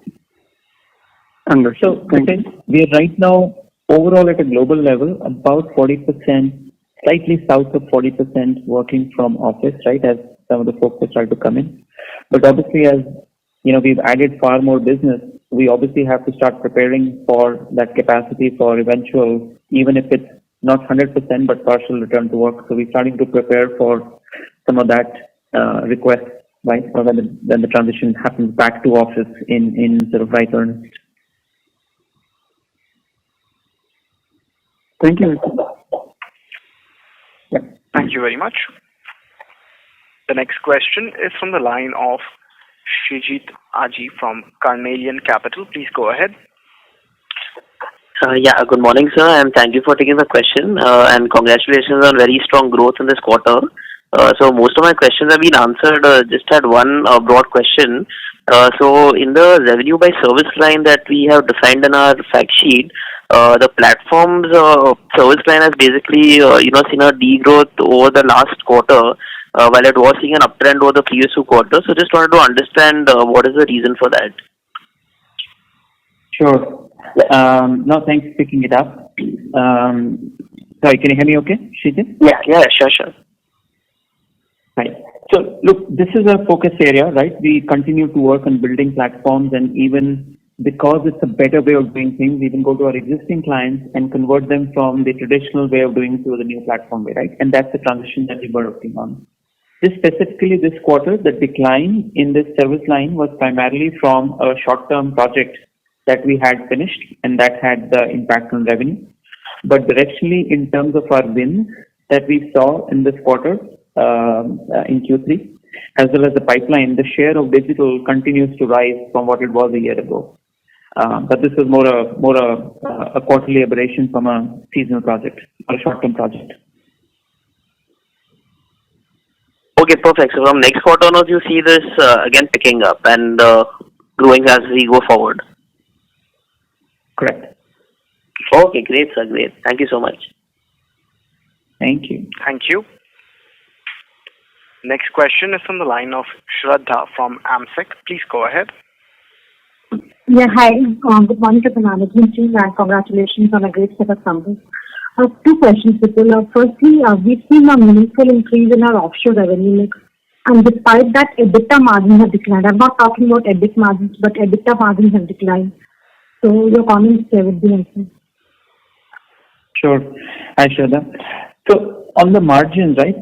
So we are right now, overall at a global level, about 40%, slightly south of 40% working from office, right, as some of the folks have started to come in. But obviously, as we've added far more business, we obviously have to start preparing for that capacity for eventual, even if it's not 100%, but partial return to work. So we're starting to prepare for some of that request, right, or when the transition happens back to office in sort of right earnest. Thank you. Yeah. Thank you very much. The next question is from the line of Shrijit Aji from Carnelian Capital. Please go ahead. Good morning, sir, and thank you for taking the question. And congratulations on very strong growth in this quarter. So most of my questions have been answered. Just had one broad question. So in the revenue by service line that we have defined in our fact sheet, the platforms service line has basically seen a degrowth over the last quarter, while it was seeing an uptrend over the previous 2 quarters. So just wanted to understand what is the reason for that. Sure. No, thanks for picking it up. Sorry, can you hear me okay, Shijit? Yeah, sure. Right. So, look, this is a focus area, right? We continue to work on building platforms, and even because it's a better way of doing things, we even go to our existing clients and convert them from the traditional way of doing to the new platform way, right? And that's the transition that we were working on. Specifically this quarter, the decline in this service line was primarily from a short-term project that we had finished, and that had the impact on revenue. But directionally, in terms of our wins that we saw in this quarter, in Q3, as well as the pipeline, the share of digital continues to rise from what it was a year ago. But this is more a quarterly aberration from a seasonal project or a short-term project. Okay, perfect. So from next quarter onwards, you see this again picking up and growing as we go forward. Correct. Okay, great, sir. Great. Thank you so much. Thank you. Thank you. Next question is from the line of Shraddha from AMSEC. Please go ahead. Yeah, hi. Good morning to the management team and congratulations on a great set of numbers. Two questions, Vipul. Firstly, we've seen a meaningful increase in our offshore revenue mix, and despite that, EBITDA margins have declined. I'm not talking about EBIT margins, but EBITDA margins have declined. So your comments there would be helpful. Sure. Hi, Shraddha. So on the margins, right,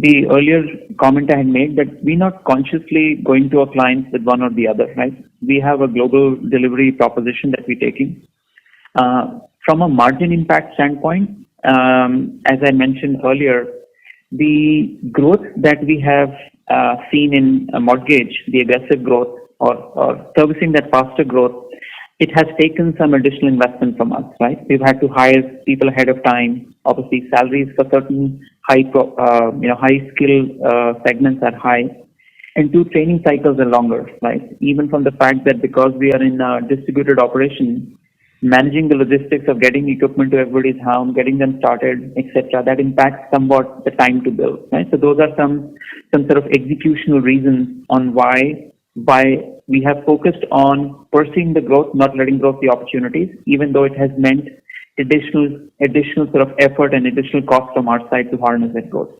the earlier comment I had made that we're not consciously going to our clients with one or the other, right? We have a global delivery proposition that we're taking. From a margin impact standpoint, as I mentioned earlier, the growth that we have seen in mortgage, the aggressive growth or servicing that faster growth, it has taken some additional investment from us, right? We've had to hire people ahead of time. Obviously, salaries for certain high skill segments are high, and two, training cycles are longer, right? Even from the fact that because we are in a distributed operation, managing the logistics of getting equipment to everybody's home, getting them started, etc., that impacts somewhat the time to build, right? So those are some sort of executional reasons on why we have focused on pursuing the growth, not letting go of the opportunities, even though it has meant additional sort of effort and additional cost from our side to harness that growth.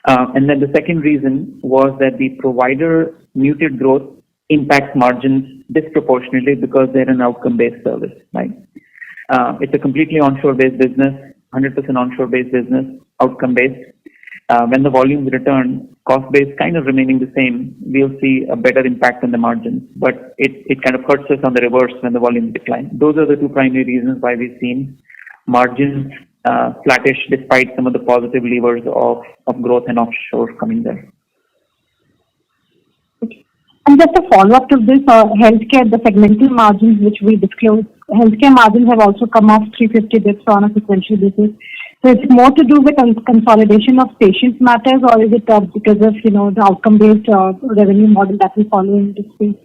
And then the second reason was that the provider muted growth impacts margins disproportionately because they're an outcome-based service, right? It's a completely onshore-based business, 100% onshore-based business, outcome-based. When the volumes return, cost base kind of remaining the same, we'll see a better impact on the margins. But it kind of hurts us on the reverse when the volumes decline. Those are the two primary reasons why we've seen margins flattish despite some of the positive levers of growth and offshore coming there. And just a follow-up to this, healthcare, the segmental margins which we disclosed, healthcare margins have also come off 350 basis on a sequential basis. So it's more to do with consolidation of patient matters, or is it because of the outcome-based revenue model that we follow in this space?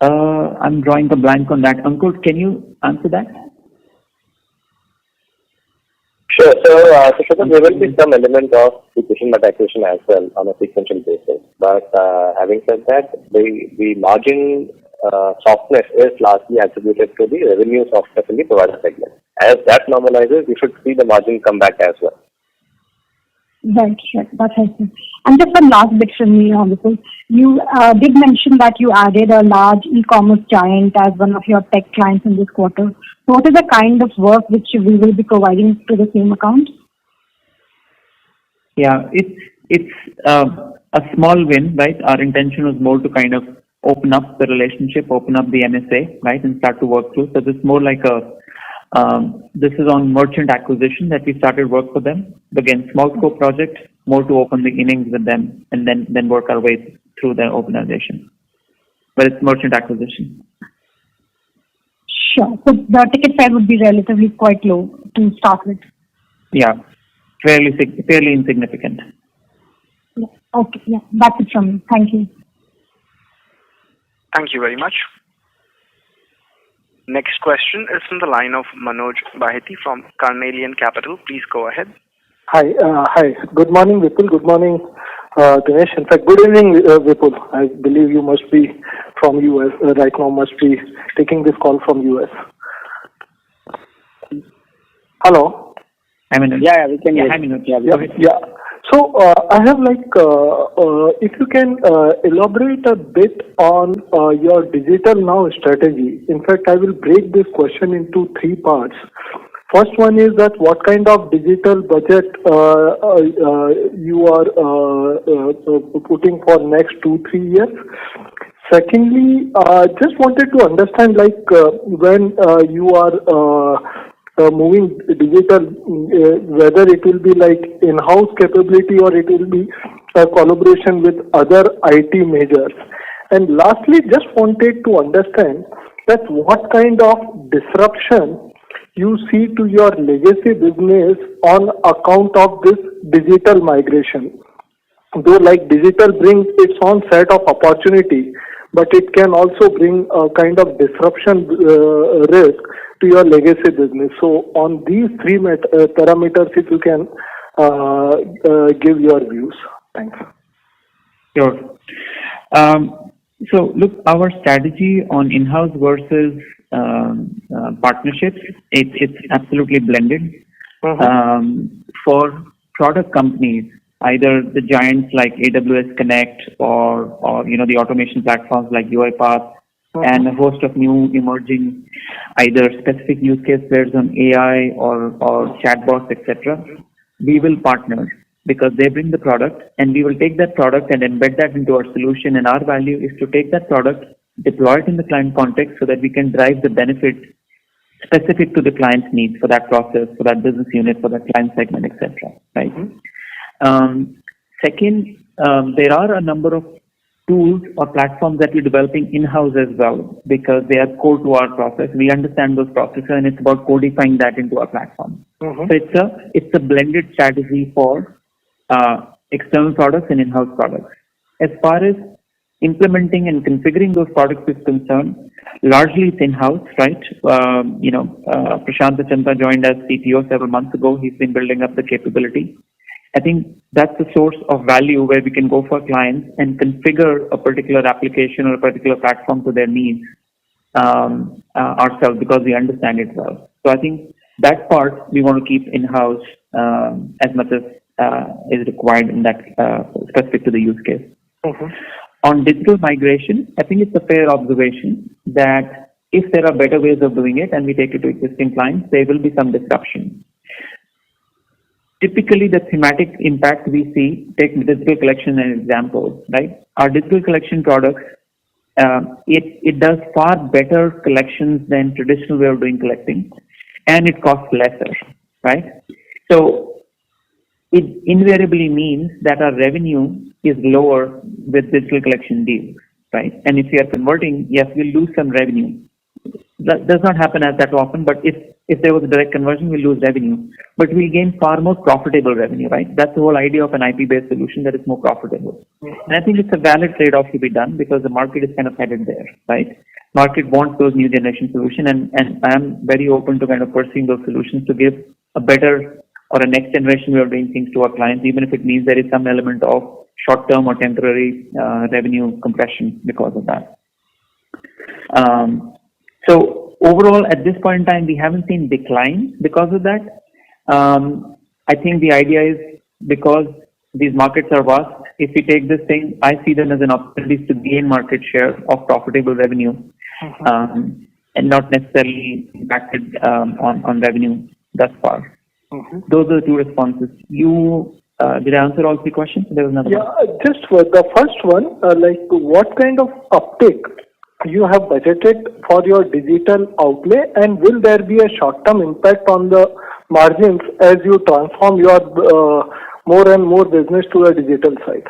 I'm drawing a blank on that. Ankur, can you answer that? Sure. So there will be some element of patient acquisition as well on a sequential basis. But having said that, the margin softness is largely attributed to the revenue softness in the provider segment. As that normalizes, we should see the margin come back as well. Right, sure. That's helpful. And just one last bit from me on this. You did mention that you added a large e-commerce giant as one of your tech clients in this quarter. So what is the kind of work which we will be providing to the same account? Yeah, it's a small win, right? Our intention was more to kind of open up the relationship, open up the MSA, right, and start to work through. So this is more like this is on merchant acquisition that we started work for them. Again, small scope project, more to open the innings with them and then work our way through their organization. But it's merchant acquisition. Sure. So the ticket size would be relatively quite low to start with. Yeah, fairly insignificant. Yeah. Okay. Yeah, that's it from me. Thank you. Thank you very much. Next question is from the line of Manoj Baheti from Carnelian Capital. Please go ahead. Hi. Good morning, Vipul. Good morning, Dinesh. In fact, good evening, Vipul. I believe you must be from US right now. Must be taking this call from US. Hello. Yeah, we can. Yeah. So I have if you can elaborate a bit on your digital now strategy. In fact, I will break this question into three parts. First one is that what kind of digital budget you are putting for next 2-3 years. Secondly, just wanted to understand when you are moving digital, whether it will be in-house capability or it will be a collaboration with other IT majors. And lastly, just wanted to understand that what kind of disruption you see to your legacy business on account of this digital migration. Though digital brings its own set of opportunity, but it can also bring a kind of disruption risk to your legacy business. So on these three parameters, if you can give your views. Thanks. Sure. So look, our strategy on in-house versus partnerships, it's absolutely blended. For product companies, either the giants like AWS Connect or the automation platforms like UiPath, and a host of new emerging either specific use case players on AI or chatbots, etc. We will partner because they bring the product and we will take that product and embed that into our solution, and our value is to take that product, deploy it in the client context so that we can drive the benefit specific to the client's needs for that process, for that business unit, for that client segment, etc. Right? Second, there are a number of tools or platforms that we're developing in-house as well because they are core to our process. We understand those processes and it's about codifying that into our platform. So it's a blended strategy for external products and in-house products. As far as implementing and configuring those products is concerned, largely it's in-house, right? Prashant Chanta joined as CTO several months ago. He's been building up the capability. I think that's the source of value where we can go for clients and configure a particular application or a particular platform to their needs ourselves because we understand it well. So I think that part we want to keep in-house as much as is required in that specific to the use case. On digital migration, I think it's a fair observation that if there are better ways of doing it and we take it to existing clients, there will be some disruption. Typically, the thematic impact we see, take digital collection as an example, right? Our digital collection products, it does far better collections than traditional way of doing collecting, and it costs lesser, right? So it invariably means that our revenue is lower with digital collection deals, right? And if we are converting, yes, we'll lose some revenue. That does not happen as that often, but if there was a direct conversion, we'll lose revenue. But we'll gain far more profitable revenue, right? That's the whole idea of an IP-based solution that is more profitable. And I think it's a valid trade-off to be done because the market is kind of headed there, right? Market wants those new generation solutions, and I'm very open to kind of pursuing those solutions to give a better or a next generation way of doing things to our clients, even if it means there is some element of short-term or temporary revenue compression because of that. So overall, at this point in time, we haven't seen decline because of that. I think the idea is because these markets are vast, if we take this thing, I see them as an opportunity to gain market share of profitable revenue and not necessarily impacted on revenue thus far. Those are the two responses. Did I answer all three questions? There was another one. Just for the first one, what kind of uptake you have budgeted for your digital outlay, and will there be a short-term impact on the margins as you transform your more and more business to a digital side?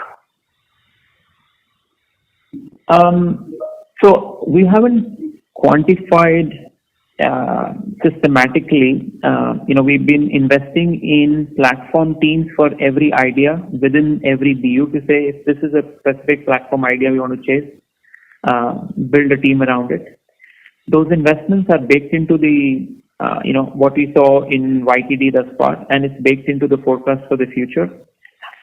So we haven't quantified systematically. We've been investing in platform teams for every idea within every BU to say if this is a specific platform idea we want to chase, build a team around it. Those investments are baked into the, what we saw in YTD thus far, and it's baked into the forecast for the future.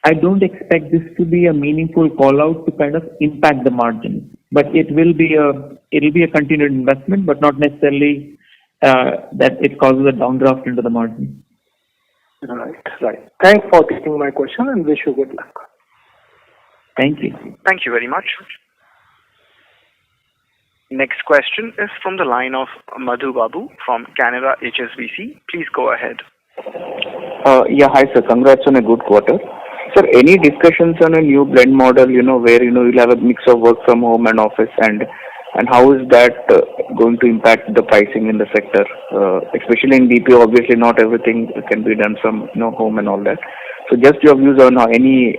I don't expect this to be a meaningful call out to kind of impact the margin, but it'll be a continued investment, but not necessarily that it causes a downdraft into the margin. Right. Thanks for taking my question and wish you good luck. Thank you. Thank you very much. Next question is from the line of Madhu Babu from Canara HSBC. Please go ahead. Hi sir. Congrats on a good quarter. Sir, any discussions on a new blend model, where, you'll have a mix of work from home and office, and how is that going to impact the pricing in the sector? Especially in BPO, obviously not everything can be done from, home and all that. So just your views on any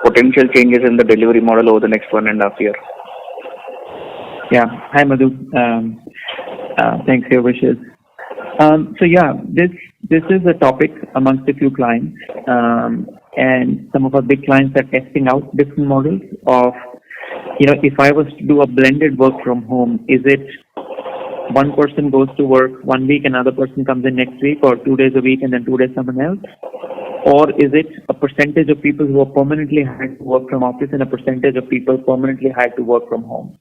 potential changes in the delivery model over the next 1.5 years. Yeah. Hi, Madhu. Thanks for your wishes. This is a topic amongst a few clients, and some of our big clients are testing out different models of, if I was to do a blended work from home, is it one person goes to work 1 week, another person comes in next week, or 2 days a week and then 2 days someone else? Or is it a percentage of people who are permanently hired to work from office and a percentage of people permanently hired to work from home?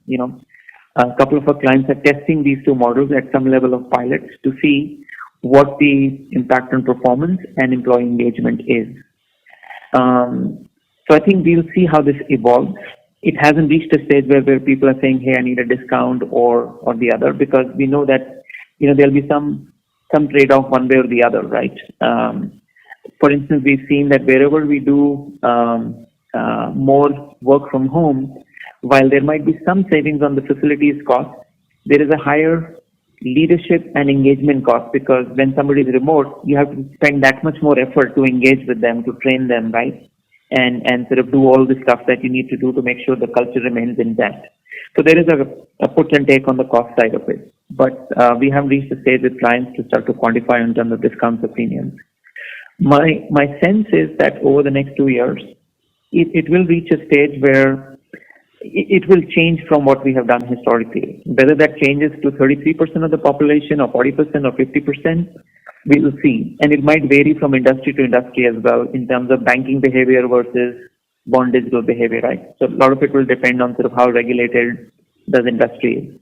A couple of our clients are testing these two models at some level of pilots to see what the impact on performance and employee engagement is. So I think we'll see how this evolves. It hasn't reached a stage where people are saying, hey, I need a discount or the other, because we know that, there'll be some trade-off one way or the other, right? For instance, we've seen that wherever we do more work from home, while there might be some savings on the facilities cost, there is a higher leadership and engagement cost, because when somebody is remote, you have to spend that much more effort to engage with them, to train them, right? And sort of do all the stuff that you need to do to make sure the culture remains intact. So there is a put and take on the cost side of it. But we have reached a stage with clients to start to quantify in terms of discounts or premiums. My sense is that over the next 2 years, it will reach a stage where it will change from what we have done historically. Whether that changes to 33% of the population or 40% or 50%, we will see. And it might vary from industry to industry as well in terms of banking behavior versus bond digital behavior, right? So a lot of it will depend on sort of how regulated the industry is.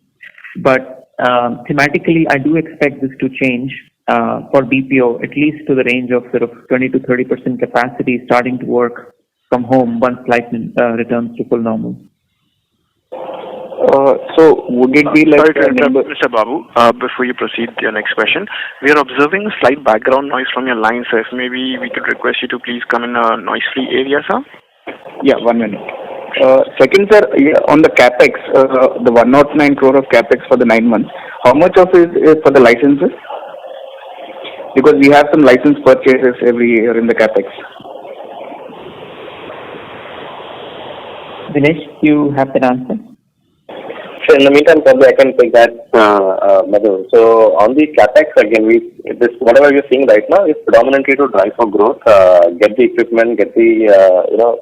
But thematically, I do expect this to change for BPO, at least to the range of sort of 20 to 30% capacity starting to work from home once life returns to full normal. So would it be like... Sorry to interrupt, Mr. Babu. Before you proceed to your next question, we are observing slight background noise from your line, sir. So maybe we could request you to please come in a noise-free area, sir. Yeah, 1 minute. Second, sir, on the CapEx, the 109 crore of CapEx for the 9 months, how much of it is for the licenses? Because we have some license purchases every year in the CapEx. Dinesh, you have that answer? So in the meantime, probably I can take that, Madhu. So on the capex, again, whatever we're seeing right now is predominantly to drive for growth, get the equipment, get the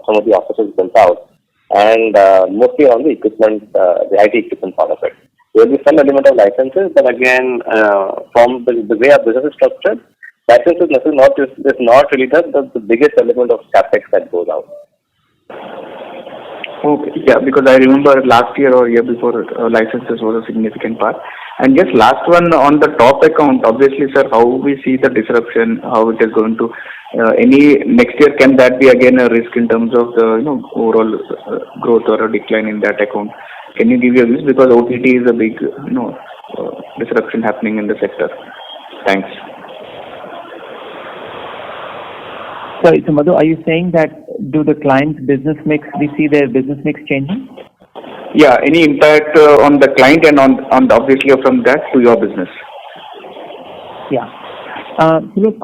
some of the offices built out, and mostly on the equipment, the IT equipment part of it. There will be some element of licenses, but again, from the way our business is structured, licenses is not really the biggest element of capex that goes out. Okay. Yeah, because I remember last year or year before, licenses was a significant part. And just last one on the top account, obviously, sir, how we see the disruption, how it is going to, any next year, can that be again a risk in terms of the, overall growth or a decline in that account? Can you give your views? Because OTT is a big, disruption happening in the sector. Thanks. Sorry, so Madhu, are you saying that do the client's business mix, we see their business mix changing? Yeah, any impact on the client and on obviously from that to your business? Yeah. Look,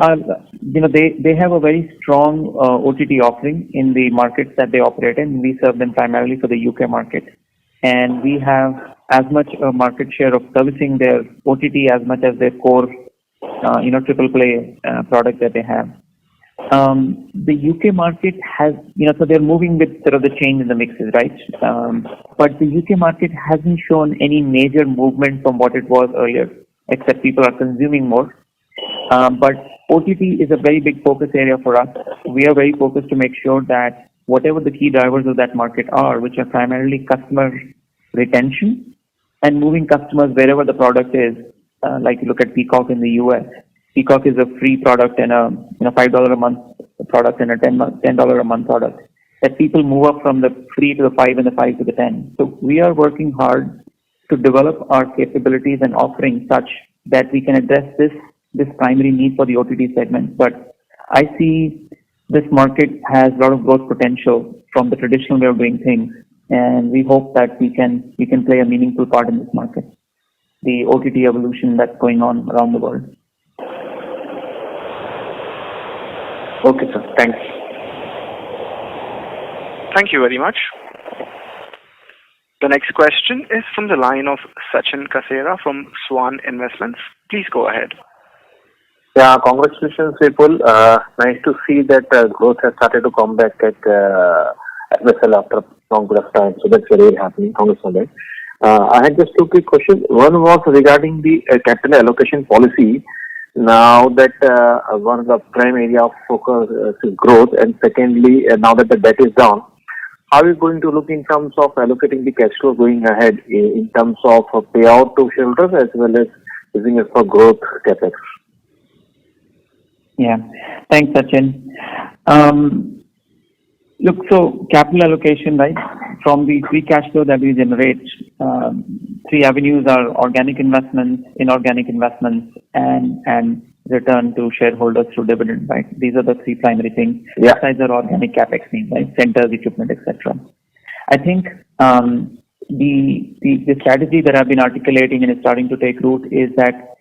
they have a very strong OTT offering in the markets that they operate in. We serve them primarily for the UK market. And we have as much a market share of servicing their OTT as much as their core, triple play product that they have. The UK market has, so they're moving with sort of the change in the mixes, right? But the UK market hasn't shown any major movement from what it was earlier, except people are consuming more. But OTT is a very big focus area for us. We are very focused to make sure that whatever the key drivers of that market are, which are primarily customer retention and moving customers wherever the product is, like you look at Peacock in the US. Peacock is a free product and a $5 a month product and a $10 a month product. That people move up from the free to the 5 and the 5 to the 10. So we are working hard to develop our capabilities and offerings such that we can address this primary need for the OTT segment. But I see this market has a lot of growth potential from the traditional way of doing things, and we hope that we can play a meaningful part in this market, the OTT evolution that's going on around the world. Okay, sir. Thanks. Thank you very much. The next question is from the line of Sachin Kasera from Swan Investments. Please go ahead. Yeah, congratulations, people. Nice to see that growth has started to come back at FSL after a long period of time. So that's very happy. Congrats on that. I had just two quick questions. One was regarding the capital allocation policy. Now that one of the prime area of focus is growth, and secondly, now that the debt is down, how are you going to look in terms of allocating the cash flow going ahead in terms of payout to shareholders as well as using it for growth capex? Yeah, thanks, Sachin. Look, so capital allocation, right? From the free cash flow that we generate, three avenues are organic investments, inorganic investments, and return to shareholders through dividend, right? These are the three primary things. Yeah. Besides our organic capex needs, right? Centers, equipment, etc. I think the strategy that I've been articulating and is starting to take root is that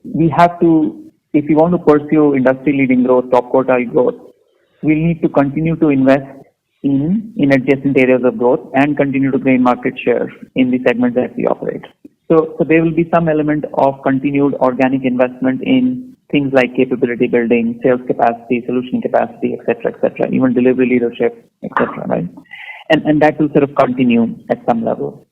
we have to, if we want to pursue industry-leading growth, top quartile growth, we need to continue to invest in adjacent areas of growth and continue to gain market share in the segments that we operate. So there will be some element of continued organic investment in things like capability building, sales capacity, solution capacity, etc., even delivery leadership, etc., right? And that will sort of continue at some level.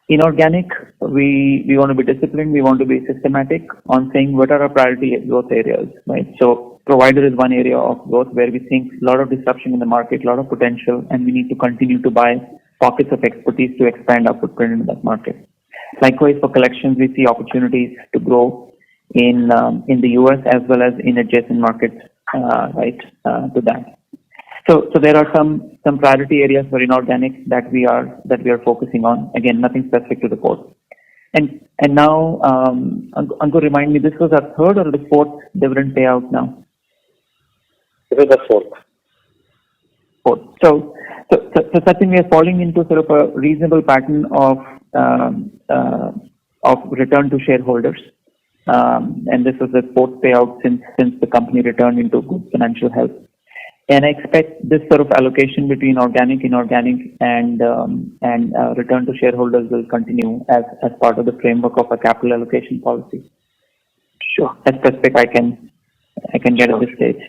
Inorganic, we want to be disciplined, we want to be systematic on saying what are our priority growth areas, right? So provider is one area of growth where we think a lot of disruption in the market, a lot of potential, and we need to continue to buy pockets of expertise to expand our footprint in that market. Likewise, for collections, we see opportunities to grow in the US as well as in adjacent markets, right, to that. So there are some priority areas for inorganic that we are focusing on. Again, nothing specific to the report. And now, Ankur, remind me, this was our third or the fourth dividend payout now? This is the fourth. So Sachin, we are falling into sort of a reasonable pattern of return to shareholders. And this was the fourth payout since the company returned into good financial health. And I expect this sort of allocation between organic, inorganic, and return to shareholders will continue as part of the framework of a capital allocation policy. Sure. As specific I can get at this stage.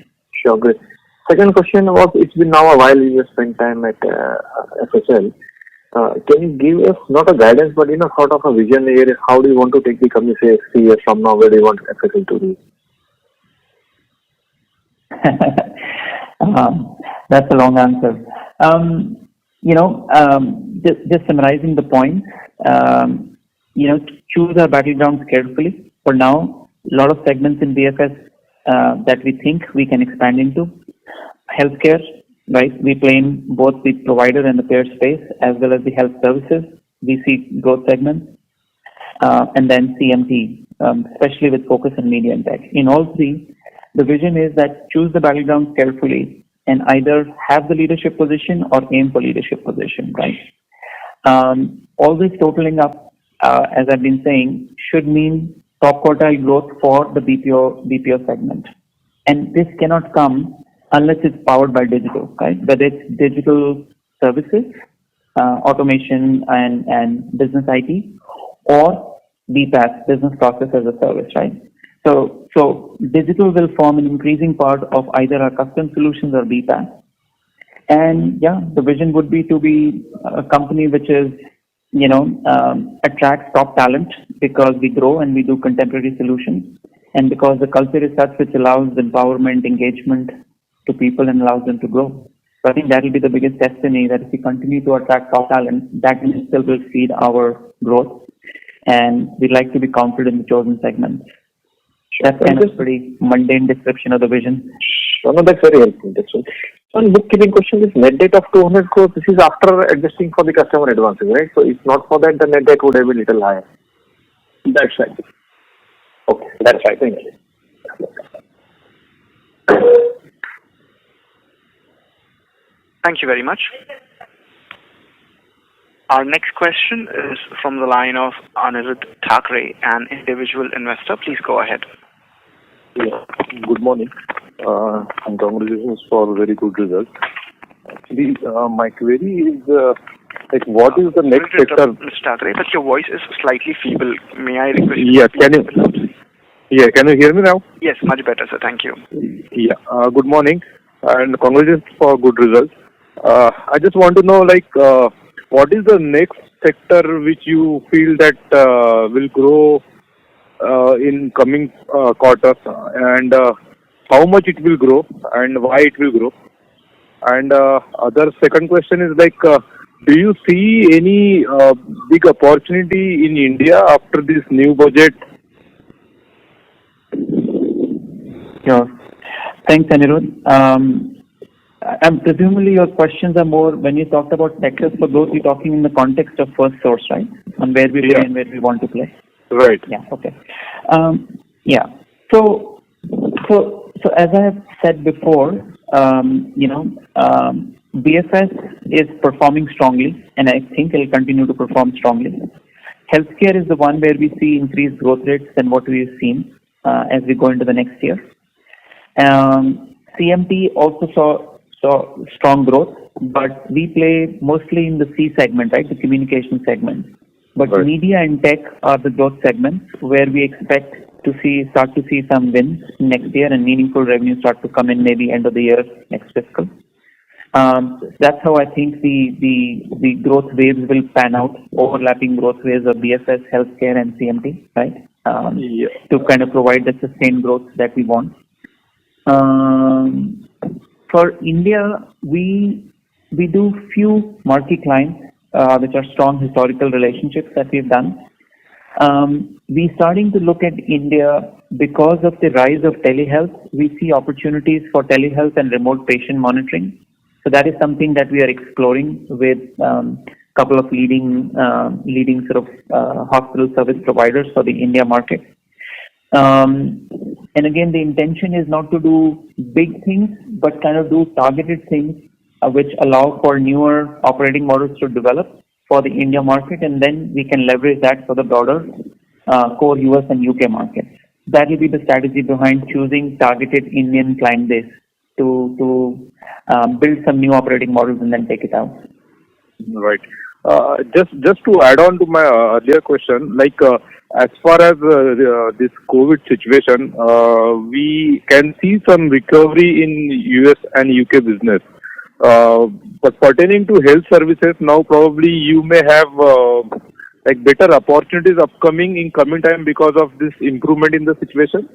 Sure, great. Second question was, it's been now a while you have spent time at FSL. Can you give us, not a guidance, but sort of a vision here, how do you want to take the company, say, 3 years from now, where do you want FSL to be? That's a long answer. Just summarizing the points, choose our battlegrounds carefully. For now, a lot of segments in BFS that we think we can expand into. Healthcare, right? We play in both the provider and the payer space as well as the health services. We see growth segments. And then CMT, especially with focus on media and tech. In all three, the vision is that choose the battlegrounds carefully and either have the leadership position or aim for leadership position, right? All this totaling up, as I've been saying, should mean top quartile growth for the BPO segment. And this cannot come unless it's powered by digital, right? Whether it's digital services, automation and business IT, or BPaaS, business process as a service, right? So digital will form an increasing part of either our custom solutions or BPaaS. And yeah, the vision would be to be a company which is, attracts top talent because we grow and we do contemporary solutions, and because the culture is such which allows empowerment, engagement to people and allows them to grow. So I think that will be the biggest destiny, that if we continue to attract top talent, that in itself will feed our growth. And we'd like to be counted in the chosen segments. That's kind of a pretty mundane description of the vision. No, that's very helpful. That's right. One bookkeeping question is net debt of 200 crores. This is after adjusting for the customer advances, right? So if not for that, the net debt would have been a little higher. That's right. Okay, that's right. Thank you. Thank you very much. Our next question is from the line of Anirudh Thakre, an individual investor. Please go ahead. Yeah. Good morning, and congratulations for very good results. Actually, my query is, what is the next sector? Mr. Thakre, but your voice is slightly feeble. May I request you? Yeah, can you hear me now? Yes, much better, sir. Thank you. Yeah. Good morning, and congratulations for good results. I just want to know, what is the next sector which you feel that will grow in coming quarters, and how much it will grow and why it will grow? And other second question is do you see any big opportunity in India after this new budget? Sure. Thanks, Anirudh. And presumably your questions are more when you talked about sectors for growth, you're talking in the context of Firstsource, right? On where we play and where we want to play. Right. Yeah. Okay. So as I have said before, BFS is performing strongly, and I think it will continue to perform strongly. Healthcare is the one where we see increased growth rates than what we've seen as we go into the next year. CMT also saw strong growth, but we play mostly in the C segment, right, the communication segment. But right. Media and tech are the growth segments where we expect to start to see some wins next year and meaningful revenue start to come in maybe end of the year, next fiscal. That's how I think the growth waves will pan out, overlapping growth waves of BFS, healthcare, and CMT, right? To kind of provide the sustained growth that we want. For India, we do few marquee clients, which are strong historical relationships that we've done. We're starting to look at India because of the rise of telehealth. We see opportunities for telehealth and remote patient monitoring. So that is something that we are exploring with a couple of leading sort of hospital service providers for the India market. And again, the intention is not to do big things, but kind of do targeted things which allow for newer operating models to develop for the India market, and then we can leverage that for the broader core US and UK markets. That will be the strategy behind choosing targeted Indian client base to build some new operating models and then take it out. Right. Just to add on to my earlier question, as far as this COVID situation, we can see some recovery in US and UK business. But pertaining to health services, now probably you may have better opportunities upcoming in coming time because of this improvement in the situation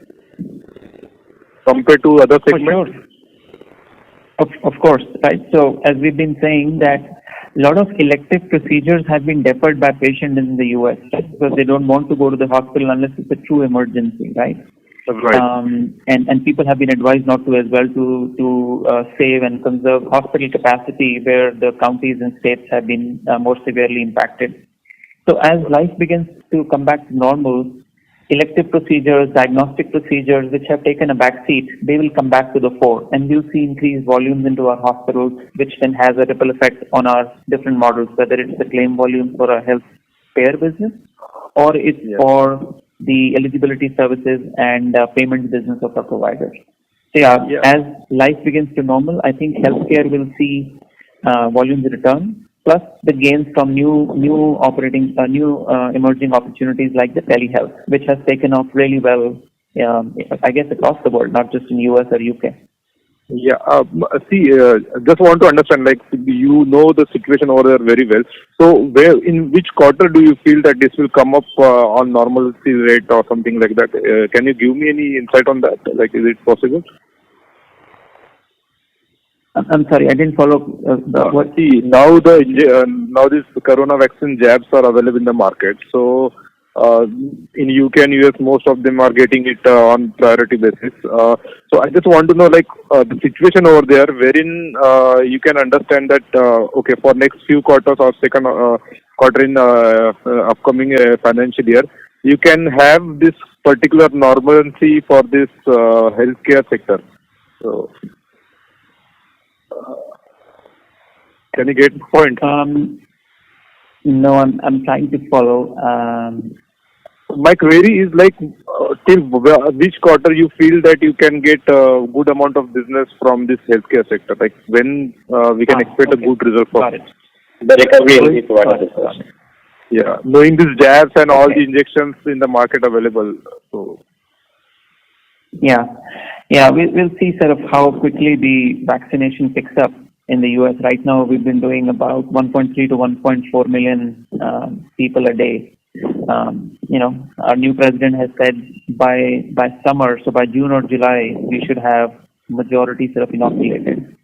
compared to other segments. For sure. Of course, right? So as we've been saying that a lot of elective procedures have been deferred by patients in the US, right? Because they don't want to go to the hospital unless it's a true emergency, right? Right. And people have been advised not to as well to save and conserve hospital capacity where the counties and states have been more severely impacted. So as life begins to come back to normal, elective procedures, diagnostic procedures which have taken a back seat, they will come back to the fore, and we'll see increased volumes into our hospitals, which then has a ripple effect on our different models, whether it's the claim volume for a health payer business or it's for the eligibility services and payment business of our providers. So as life begins to normal, I think healthcare will see volumes return, plus the gains from new emerging opportunities like the telehealth, which has taken off really well I guess across the world, not just in US or UK. Yeah. Just want to understand, like, you know the situation over there very well. So, in which quarter do you feel that this will come up on normalcy rate or something like that? Can you give me any insight on that? Like, is it possible? I'm sorry, I didn't follow. What? See, now now this corona vaccine jabs are available in the market. So, in UK and US, most of them are getting it on priority basis. So I just want to know, like, the situation over there, wherein you can understand that okay, for next few quarters or second quarter in upcoming financial year, you can have this particular normalcy for this healthcare sector. So, can you get the point? No, I'm trying to follow. My query is like, till which quarter you feel that you can get a good amount of business from this healthcare sector? Like, when we can expect a good result from it? The recovery is what it is. Yeah, knowing these jabs and all the injections in the market available. So. Yeah, we'll see sort of how quickly the vaccination picks up in the US. Right now, we've been doing about 1.3 to 1.4 million people a day. Our new president has said by summer, so by June or July, we should have majority sort of inoculated.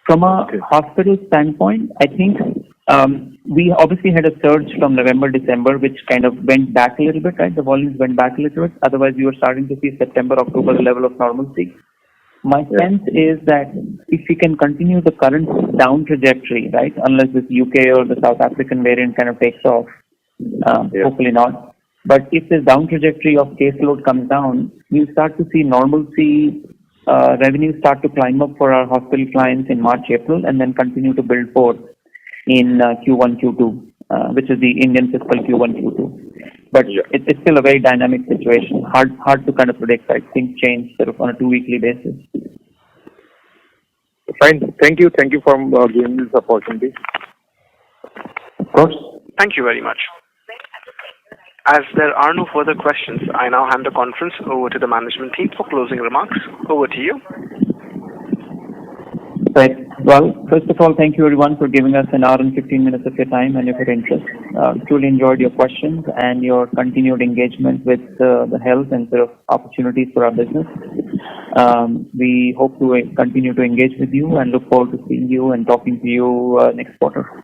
From a hospital standpoint, I think we obviously had a surge from November, December, which kind of went back a little bit, right? The volumes went back a little bit. Otherwise, we were starting to see September, October, the level of normalcy. My sense is that if we can continue the current down trajectory, right, unless this UK or the South African variant kind of takes off, hopefully not. But if this down trajectory of caseload comes down, we'll start to see normalcy, revenues start to climb up for our hospital clients in March, April, and then continue to build forth in Q1, Q2, which is the Indian fiscal Q1, Q2. But it's still a very dynamic situation. Hard to kind of predict. Right? Things change sort of on a 2-weekly basis. Fine. Thank you. Thank you for giving this opportunity. Of course. Thank you very much. As there are no further questions, I now hand the conference over to the management team for closing remarks. Over to you. Right. Well, first of all, thank you everyone for giving us an hour and 15 minutes of your time and your interest. Truly enjoyed your questions and your continued engagement with the health and sort of opportunities for our business. We hope to continue to engage with you and look forward to seeing you and talking to you next quarter.